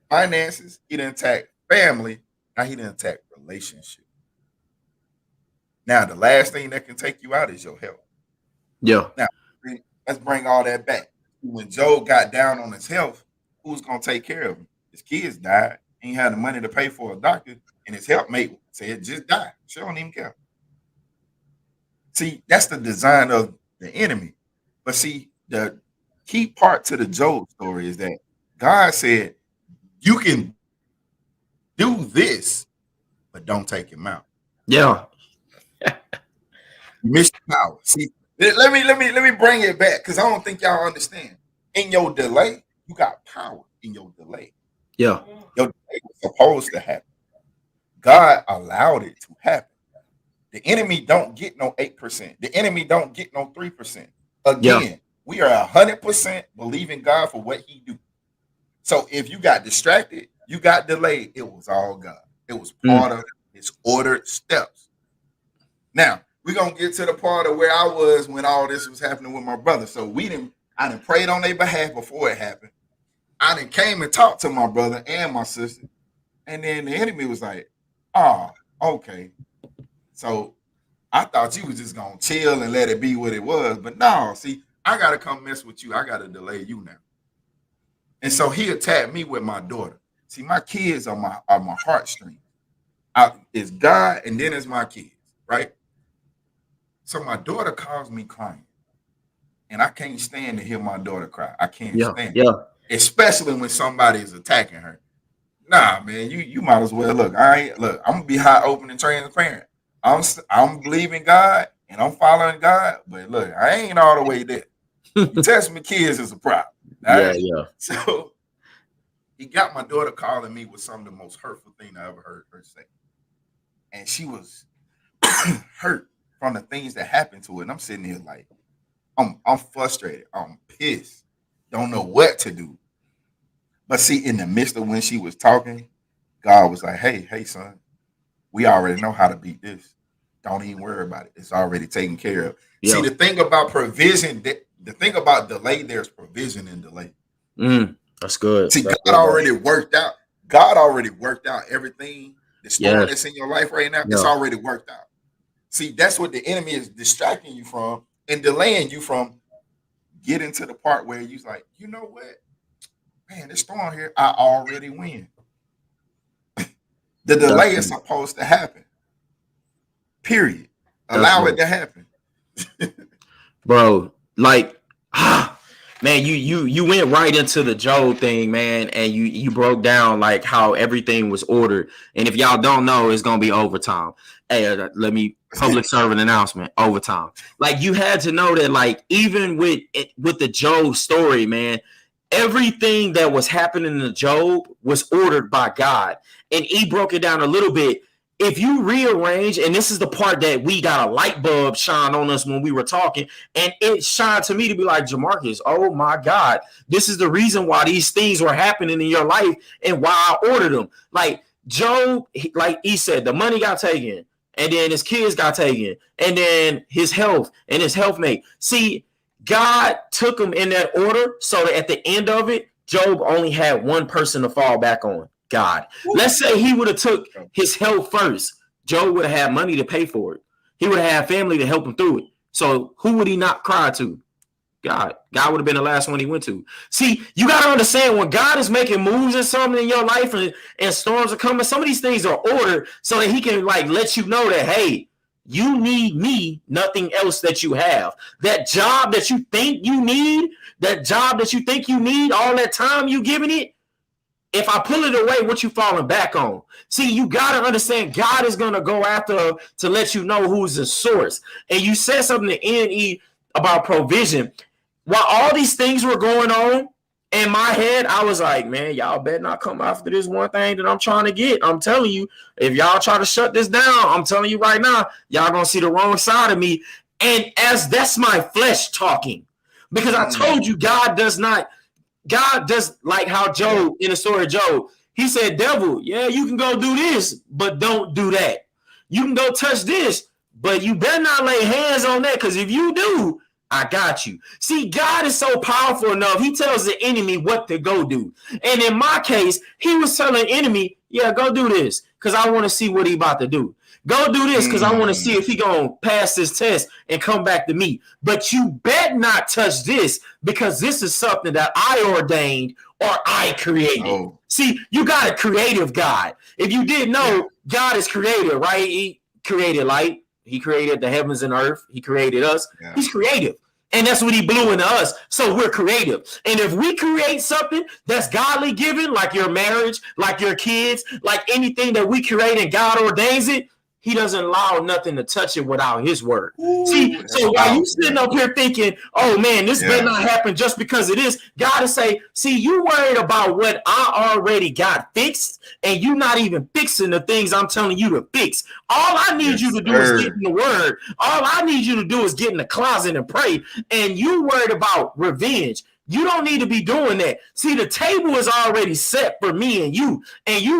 finances, he didn't attack family, now he didn't attack relationship. Now the last thing that can take you out is your health. Yeah. Now let's bring all that back. When Job got down on his health, who's gonna take care of him? His kids died. He ain't had the money to pay for a doctor, and his helpmate said, just die. She don't even care. See, that's the design of the enemy. But see, the key part to the Job story is that God said, you can do this, but don't take him out. Yeah. You missed power. See, let me bring it back, because I don't think y'all understand. In your delay, you got power in your delay. Yeah. Your delay was supposed to happen. God allowed it to happen. The enemy don't get no 8%. The enemy don't get no 3%. Again, we are 100% believing God for what he do. So if you got distracted, you got delayed, it was all God. It was part of his ordered steps. Now, we're going to get to the part of where I was when all this was happening with my brother. So I done prayed on their behalf before it happened. I done came and talked to my brother and my sister. And then the enemy was like, oh, okay. So I thought you was just going to chill and let it be what it was. But no, see, I got to come mess with you. I got to delay you now. And so he attacked me with my daughter. See, my kids are my heartstrings. It's God, and then it's my kids, right? So my daughter calls me crying. And I can't stand to hear my daughter cry. I can't stand it. Especially when somebody is attacking her. Nah, man, you might as well look. I'm gonna be hot, open, and transparent. I'm believing God and I'm following God, but look, I ain't all the way there. You test my kids is a problem. Right? Yeah. So he got my daughter calling me with some of the most hurtful thing I ever heard her say. And she was hurt from the things that happened to her. And I'm sitting here like, I'm frustrated. I'm pissed. Don't know what to do. But see, in the midst of when she was talking, God was like, hey, son, we already know how to beat this. Don't even worry about it. It's already taken care of. Yeah. See, the thing about provision, the thing about delay, there's provision in delay. That's good. See, that's God already worked out. God already worked out everything. The storm that's in your life right now, it's already worked out. See, that's what the enemy is distracting you from and delaying you from getting to the part where you're like, you know what? Man, this storm here, I already win. The delay is supposed to happen. Period. Allow it to happen. Bro, like, man, you went right into the Job thing, man, and you broke down like how everything was ordered. And if y'all don't know, it's gonna be overtime. Hey, let me public servant announcement, overtime. Like, you had to know that, like, even with the Job story, man, everything that was happening to Job was ordered by God. And he broke it down a little bit. If you rearrange, and this is the part that we got a light bulb shine on us when we were talking, and it shined to me to be like, Jamarcus, oh my God, this is the reason why these things were happening in your life and why I ordered them. Like Job, like he said, the money got taken, and then his kids got taken, and then his health and his health mate. See, God took them in that order so that at the end of it, Job only had one person to fall back on. God. Let's say he would have took his health first. Job would have had money to pay for it. He would have had family to help him through it. So who would he not cry to? God. God would have been the last one he went to. See, you got to understand, when God is making moves in something in your life and storms are coming, some of these things are ordered so that he can like let you know that, hey, you need me, nothing else that you have. That job that you think you need, all that time you giving it, if I pull it away, what you falling back on? See, you got to understand God is going to go after to let you know who's the source. And you said something to NE about provision. While all these things were going on in my head, I was like, man, y'all better not come after this one thing that I'm trying to get. I'm telling you, if y'all try to shut this down, I'm telling you right now, y'all going to see the wrong side of me. And as that's my flesh talking, because I told you God does like how Job, in the story of Job, he said, devil, yeah, you can go do this, but don't do that. You can go touch this, but you better not lay hands on that, because if you do, I got you. See, God is so powerful enough. He tells the enemy what to go do. And in my case, he was telling the enemy, yeah, go do this, because I want to see what he about to do. Go do this because I want to see if he going to pass this test and come back to me. But you bet not touch this, because this is something that I ordained or I created. Oh. See, you got a creative God. If you didn't know, God is creative, right? He created light. He created the heavens and earth. He created us. Yeah. He's creative. And that's what he blew into us. So we're creative. And if we create something that's godly given, like your marriage, like your kids, like anything that we create and God ordains it, he doesn't allow nothing to touch it without his word. Ooh, see, so while you sitting up here thinking, oh man, this may not happen just because it is, God is say, see, you worried about what I already got fixed, and you not even fixing the things I'm telling you to fix. All I need you to do is get in the word. All I need you to do is get in the closet and pray. And you worried about revenge. You don't need to be doing that. See, the table is already set for me and you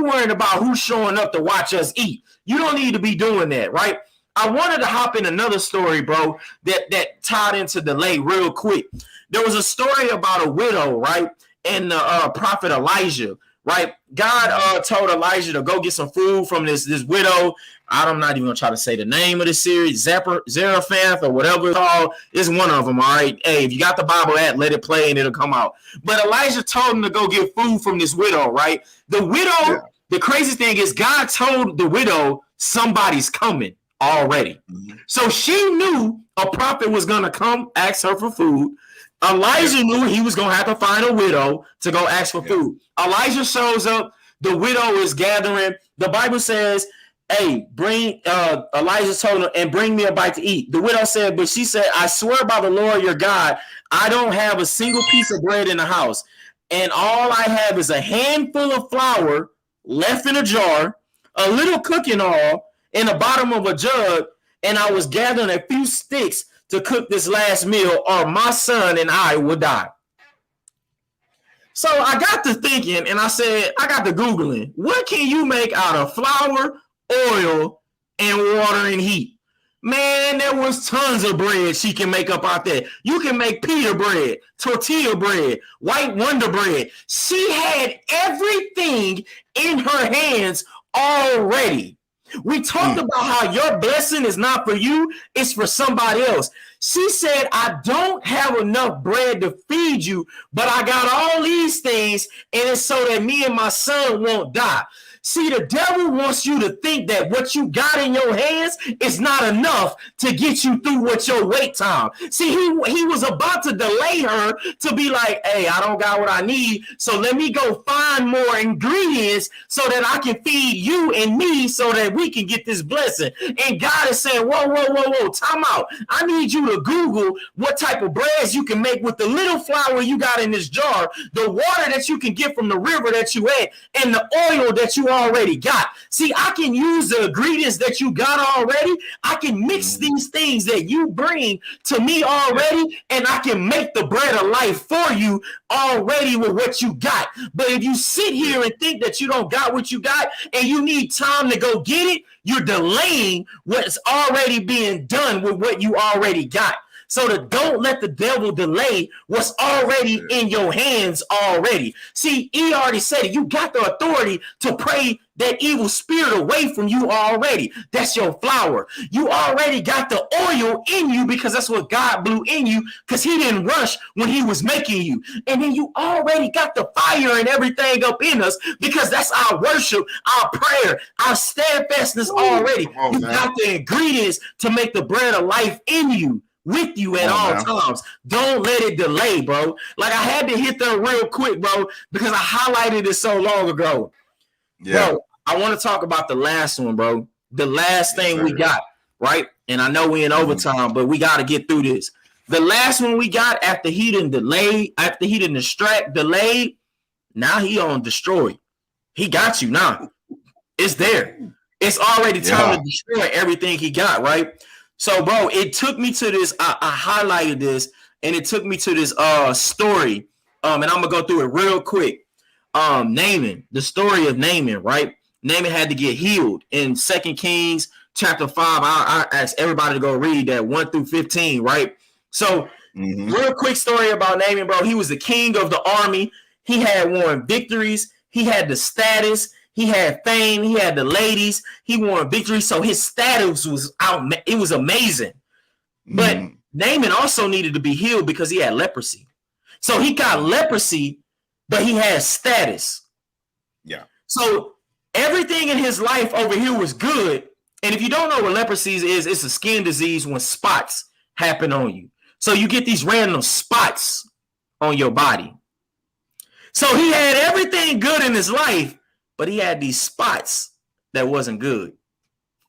worrying about who's showing up to watch us eat. You don't need to be doing that, right? I wanted to hop in another story, bro, that tied into delay real quick. There was a story about a widow, right? And the prophet Elijah, right? God told Elijah to go get some food from this widow. I'm not even going to try to say the name of the series, Zarephath or whatever it's called. It's one of them, all right? Hey, if you got the Bible app, let it play and it'll come out. But Elijah told him to go get food from this widow, right? The widow, the crazy thing is God told the widow somebody's coming already. Mm-hmm. So she knew a prophet was going to come ask her for food. Elijah knew he was going to have to find a widow to go ask for food. Elijah shows up. The widow is gathering. The Bible says, hey, bring, Elijah told her, and bring me a bite to eat. The widow said, but she said, I swear by the Lord your God, I don't have a single piece of bread in the house. And all I have is a handful of flour left in a jar, a little cooking oil in the bottom of a jug, and I was gathering a few sticks to cook this last meal, or my son and I will die. So I got to thinking, and I said, I got to Googling, what can you make out of flour, oil, and water and heat? Man, there was tons of bread she can make up out there. You can make pita bread, tortilla bread, white Wonder bread. She had everything in her hands already. We talked about how your blessing is not for you, it's for somebody else. She said, I don't have enough bread to feed you, but I got all these things, and it's so that me and my son won't die. See, the devil wants you to think that what you got in your hands is not enough to get you through with your wait time. See, he was about to delay her to be like, hey, I don't got what I need, so let me go find more ingredients so that I can feed you and me so that we can get this blessing. And God is saying, whoa, time out. I need you to Google what type of breads you can make with the little flour you got in this jar, the water that you can get from the river that you ate, and the oil that you already got. See, I can use the ingredients that you got already. I can mix these things that you bring to me already, and I can make the bread of life for you already with what you got. But if you sit here and think that you don't got what you got and you need time to go get it, you're delaying what's already being done with what you already got. So don't let the devil delay what's already in your hands already. See, he already said it. You got the authority to pray that evil spirit away from you already. That's your flour. You already got the oil in you because that's what God blew in you, because he didn't rush when he was making you. And then you already got the fire and everything up in us because that's our worship, our prayer, our steadfastness already. You got the ingredients to make the bread of life in you, with you at all times. Don't let it delay, bro. Like, I had to hit that real quick, bro, because I highlighted it so long ago. Yeah. Bro, I want to talk about the last one, bro. The last thing we got, right? And I know we in overtime, but we got to get through this. The last one we got after he didn't delay, after he didn't delayed, now he on destroy. He got you now. It's there. It's already time to destroy everything he got, right? So, bro, it took me to this. I highlighted this, and it took me to this story. And I'm gonna go through it real quick. Naaman, the story of Naaman, right? Naaman had to get healed in 2 Kings chapter 5. I asked everybody to go read that 1 through 15, right? So, real quick story about Naaman, bro. He was the king of the army. He had won victories. He had the status. He had fame. He had the ladies. He won victories. So his status was out. It was amazing. But Naaman also needed to be healed because he had leprosy. So he got leprosy, but he had status. Yeah. So everything in his life over here was good. And if you don't know what leprosy is, it's a skin disease when spots happen on you. So you get these random spots on your body. So he had everything good in his life, but he had these spots that wasn't good.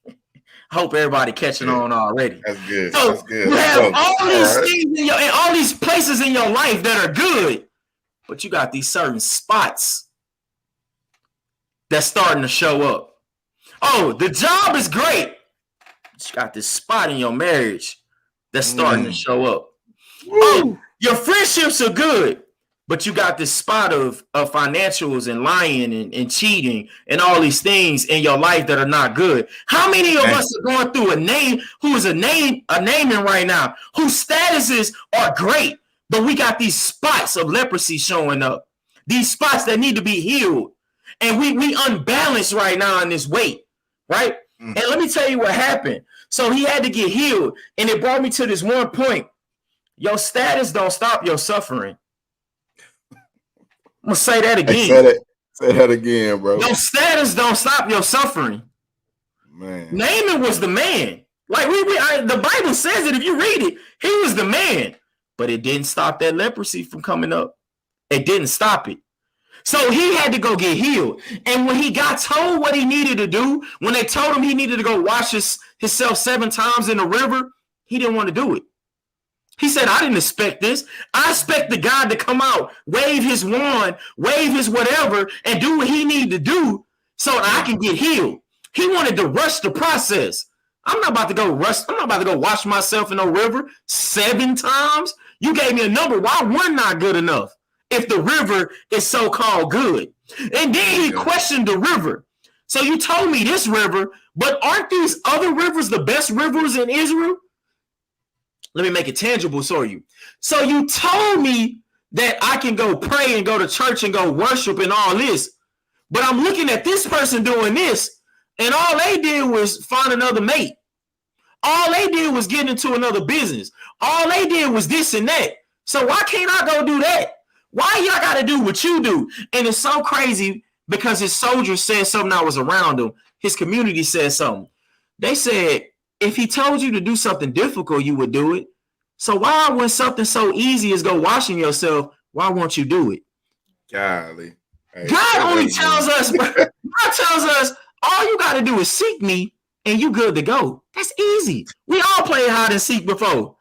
I hope everybody catching on already. That's good. So that's good. you have all these things in all these places in your life that are good, but you got these certain spots that's starting to show up. Oh, the job is great. But you got this spot in your marriage that's starting to show up. Oh, your friendships are good, but you got this spot of financials and lying and cheating and all these things in your life that are not good. How many of us are going through a naming right now, whose statuses are great, but we got these spots of leprosy showing up, these spots that need to be healed, and we unbalanced right now in this weight, right? And let me tell you what happened. So he had to get healed, and it brought me to this one point. Your status don't stop your suffering. I'm gonna say that again. Say that again, bro. Your status don't stop your suffering. Man, Naaman was the man. Like the Bible says it. If you read it, he was the man. But it didn't stop that leprosy from coming up. It didn't stop it. So he had to go get healed. And when he got told what he needed to do, when they told him he needed to go wash himself 7 times in the river, he didn't want to do it. He said, I didn't expect this. I expect the God to come out, wave his wand, wave his whatever, and do what he needed to do so that I can get healed. He wanted to rush the process. I'm not about to go rust. I'm not about to go wash myself in a river 7 times. You gave me a number. Why one not good enough if the river is so-called good? And then he questioned the river. So you told me this river, but aren't these other rivers the best rivers in Israel? Let me make it tangible for you. So you told me that I can go pray and go to church and go worship and all this. But I'm looking at this person doing this, and all they did was find another mate. All they did was get into another business. All they did was this and that. So why can't I go do that? Why y'all got to do what you do? And it's so crazy because his soldiers said something that was around him. His community said something. They said, if he told you to do something difficult, you would do it. So why, when something so easy as go washing yourself, why won't you do it? Golly. Hey, God only tells us, God tells us, all you got to do is seek me and you good to go. That's easy. We all played hide and seek before.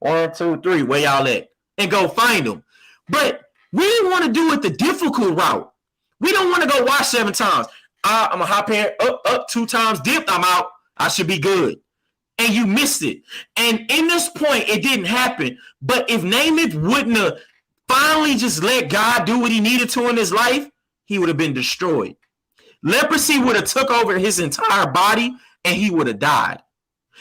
1, 2, 3, where y'all at? And go find them. But we want to do it the difficult route. We don't want to go wash 7 times. I'm a hop in, up 2 times, dipped, I'm out. I should be good. And you missed it. And in this point, it didn't happen. But if Naaman wouldn't have finally just let God do what he needed to in his life, he would have been destroyed. Leprosy would have took over his entire body and he would have died.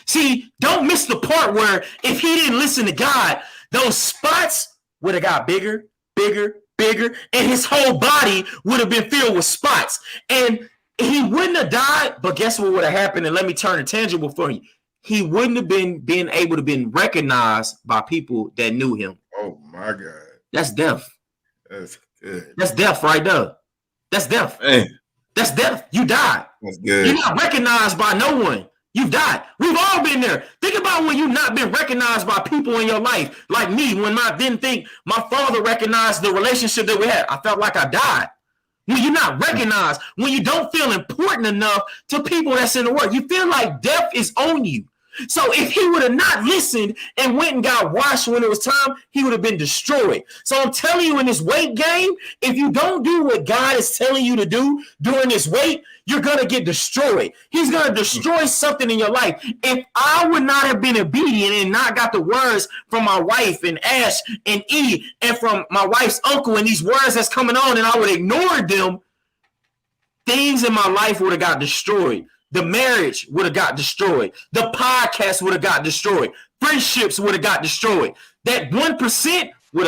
See, don't miss the part where if he didn't listen to God, those spots would have got bigger, bigger, bigger, and his whole body would have been filled with spots. And he wouldn't have died, but guess what would have happened? And let me turn it tangible for you. He wouldn't have been able to be recognized by people that knew him. Oh my God. That's death. That's good. That's death right there. That's death. Man. That's death. You died. That's good. You're not recognized by no one. You've died. We've all been there. Think about when you've not been recognized by people in your life. Like me, when I didn't think my father recognized the relationship that we had. I felt like I died. When you're not recognized, when you don't feel important enough to people that's in the world, you feel like death is on you. So if he would have not listened and went and got washed when it was time, he would have been destroyed. So I'm telling you, in this weight game, if you don't do what God is telling you to do during this weight, you're going to get destroyed. He's going to destroy something in your life. If I would not have been obedient and not got the words from my wife and Ash and E and from my wife's uncle and these words that's coming on, and I would ignore them, things in my life would have got destroyed. The marriage would have got destroyed. The podcast would have got destroyed. Friendships would have got destroyed. That 1% would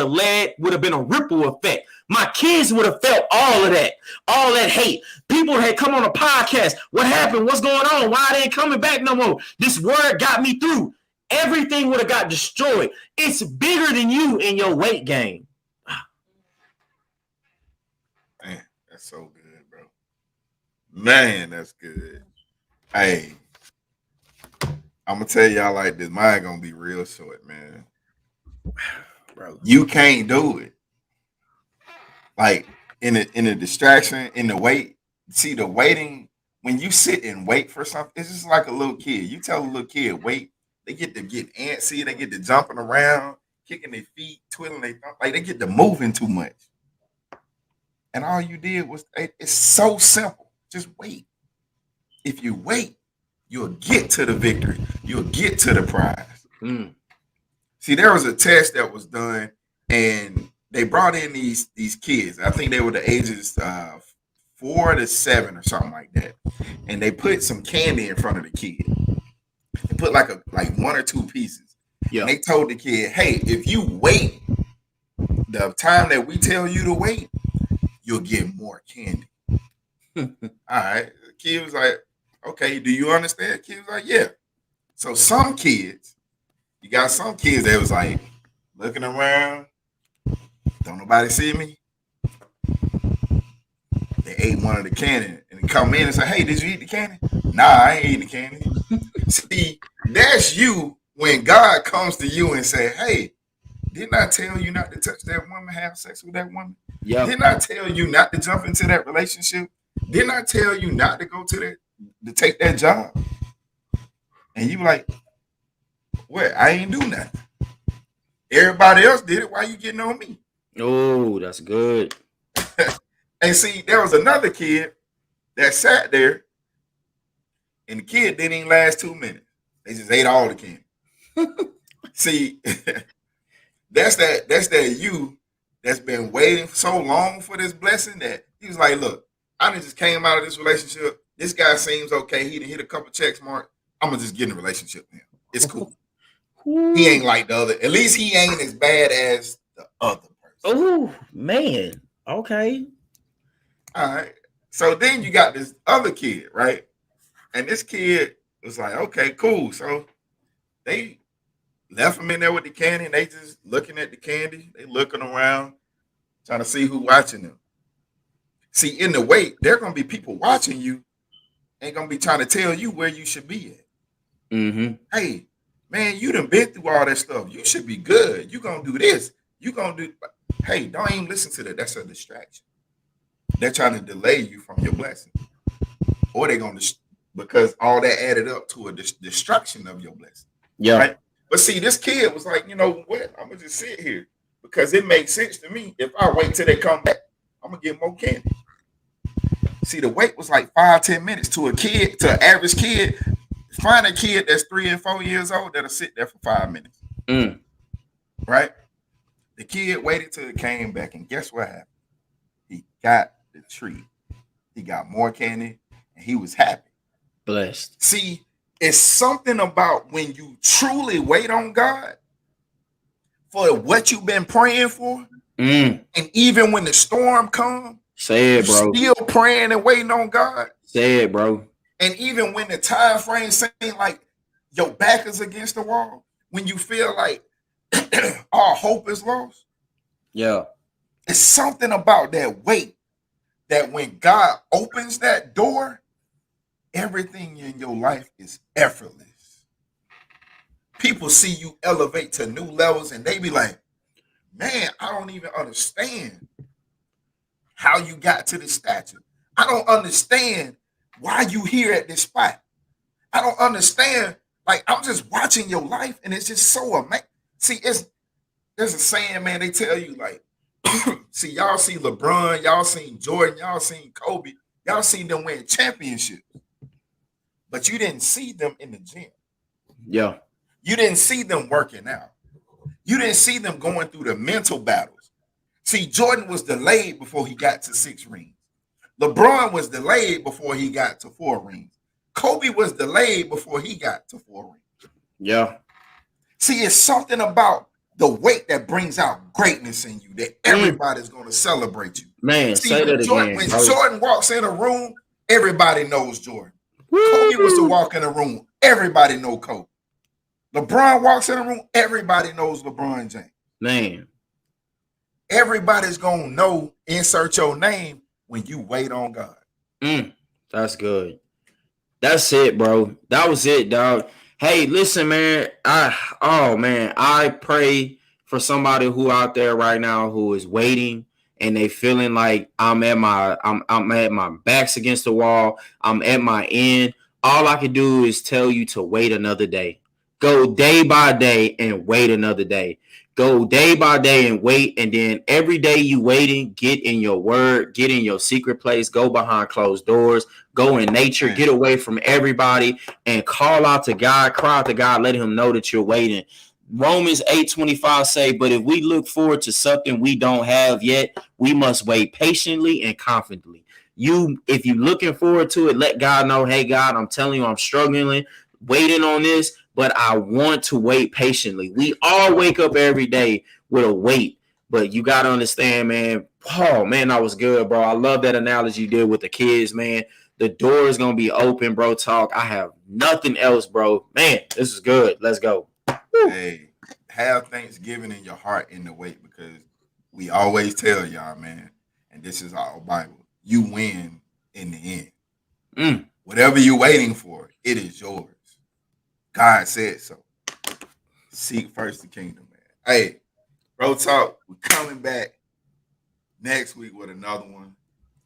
have been a ripple effect. My kids would have felt all of that hate. People had come on a podcast. What happened? What's going on? Why they ain't coming back no more? This word got me through. Everything would have got destroyed. It's bigger than you in your weight game. Man, that's so good, bro. Man, that's good. Hey, I'm gonna tell y'all like this. Mine gonna be real short, man. Bro, you can't do it. Like in the distraction, in the wait. See, the waiting, when you sit and wait for something, it's just like a little kid. You tell a little kid, wait, they get to get antsy, they get to jumping around, kicking their feet, twiddling their thumbs, like they get to moving too much. And all you did was, it's so simple. Just wait. If you wait, you'll get to the victory. You'll get to the prize. See, there was a test that was done, and they brought in these kids. I think they were the ages 4 to 7 or something like that. And they put some candy in front of the kid. They put like 1 or 2 pieces. Yeah. And they told the kid, hey, if you wait the time that we tell you to wait, you'll get more candy. All right. The kid was like, okay, do you understand? The kid was like, yeah. So some kids, you got some kids that was like looking around, don't nobody see me. They ate one of the candy and come in and say, hey, did you eat the candy? Nah, I ain't eating the candy. See, that's you when God comes to you and say, hey, didn't I tell you not to touch that woman, have sex with that woman? Yeah. Didn't I tell you not to jump into that relationship? Didn't I tell you not to go to that, to take that job? And you like, what? I ain't do nothing. Everybody else did it. Why you getting on me? Oh, that's good. And see, there was another kid that sat there and the kid didn't even last 2 minutes. They just ate all the candy. See, that's that you that's been waiting so long for this blessing that he was like, look, I just came out of this relationship. This guy seems okay. He done hit a couple checks mark. I'm gonna just get in a relationship with him. It's cool. He ain't like the other. At least he ain't as bad as the other person. Oh man. Okay. All right. So then you got this other kid, right? And this kid was like, okay, cool. So they left him in there with the candy, and they just looking at the candy. They looking around, trying to see who watching them. See, in the wait, there gonna be people watching you, ain't gonna be trying to tell you where you should be at. Mm-hmm. Hey, man, you done been through all that stuff. You should be good. You gonna do this. You gonna do. Hey, don't even listen to that. That's a distraction. They're trying to delay you from your blessing, or they're gonna because all that added up to a destruction of your blessing. Yeah. Right? But see, this kid was like, you know what? I'm gonna just sit here because it makes sense to me. If I wait till they come back, I'm gonna get more candy. See, the wait was like 5-10 minutes to a kid, to an average kid. Find a kid that's 3 and 4 years old that'll sit there for 5 minutes. Right? The kid waited till it came back, and guess what happened? He got the treat. He got more candy, and he was happy. Blessed. See, it's something about when you truly wait on God for what you've been praying for, and even when the storm comes, say it, bro. Still praying and waiting on God. Say it, bro. And even when the time frame seems like your back is against the wall, when you feel like all hope is lost, yeah, it's something about that wait that when God opens that door, everything in your life is effortless. People see you elevate to new levels, and they be like, man, I don't even understand how you got to this stature. I don't understand why you here at this spot. I don't understand. Like, I'm just watching your life, and it's just so amazing. See, there's a saying, man, they tell you, like, see, y'all see LeBron, y'all seen Jordan, y'all seen Kobe, y'all seen them win championships, but you didn't see them in the gym. Yeah. You didn't see them working out. You didn't see them going through the mental battles. See, Jordan was delayed before he got to 6 rings. LeBron was delayed before he got to 4 rings. Kobe was delayed before he got to 4 rings. Yeah. See, it's something about the weight that brings out greatness in you that everybody's going to celebrate you. Man, see, say that again. When Jordan walks in a room, everybody knows Jordan. Kobe was to walk in a room, everybody know Kobe. LeBron walks in a room, everybody knows LeBron James. Man. Everybody's going to know, insert your name when you wait on God. That's good. That's it, bro. That was it, dog. Hey, listen, man. I pray for somebody who out there right now who is waiting and they feeling like I'm at my back's against the wall. I'm at my end. All I can do is tell you to wait another day. Go day by day and wait another day. Go day by day and wait, and then every day you waiting, get in your word, get in your secret place, go behind closed doors, go in nature, get away from everybody, and call out to God, cry out to God, let him know that you're waiting. Romans 8:25 say, but if we look forward to something we don't have yet, we must wait patiently and confidently. If you're looking forward to it, let God know, hey, God, I'm telling you, I'm struggling, waiting on this, but I want to wait patiently. We all wake up every day with a wait, but you got to understand, man. Oh, man, that was good, bro. I love that analogy you did with the kids, man. The door is going to be open, bro. Talk. I have nothing else, bro. Man, this is good. Let's go. Hey, have Thanksgiving in your heart in the wait, because we always tell y'all, man, and this is our Bible, you win in the end. Whatever you're waiting for, it is yours. God said so. Seek first the kingdom, man. Hey, Bro Talk, we're coming back next week with another one.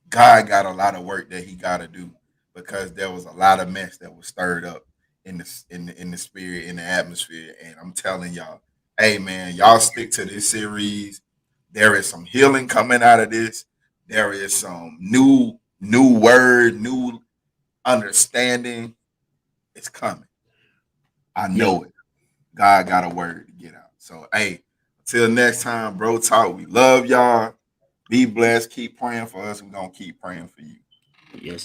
God got a lot of work that he got to do, because there was a lot of mess that was stirred up in the spirit, in the atmosphere. And I'm telling y'all, hey, man, y'all stick to this series. There is some healing coming out of this. There is some new word, new understanding. It's coming. I know it. God got a word to get out. So, hey, until next time, bro talk. We love y'all. Be blessed. Keep praying for us. We're going to keep praying for you. Yes,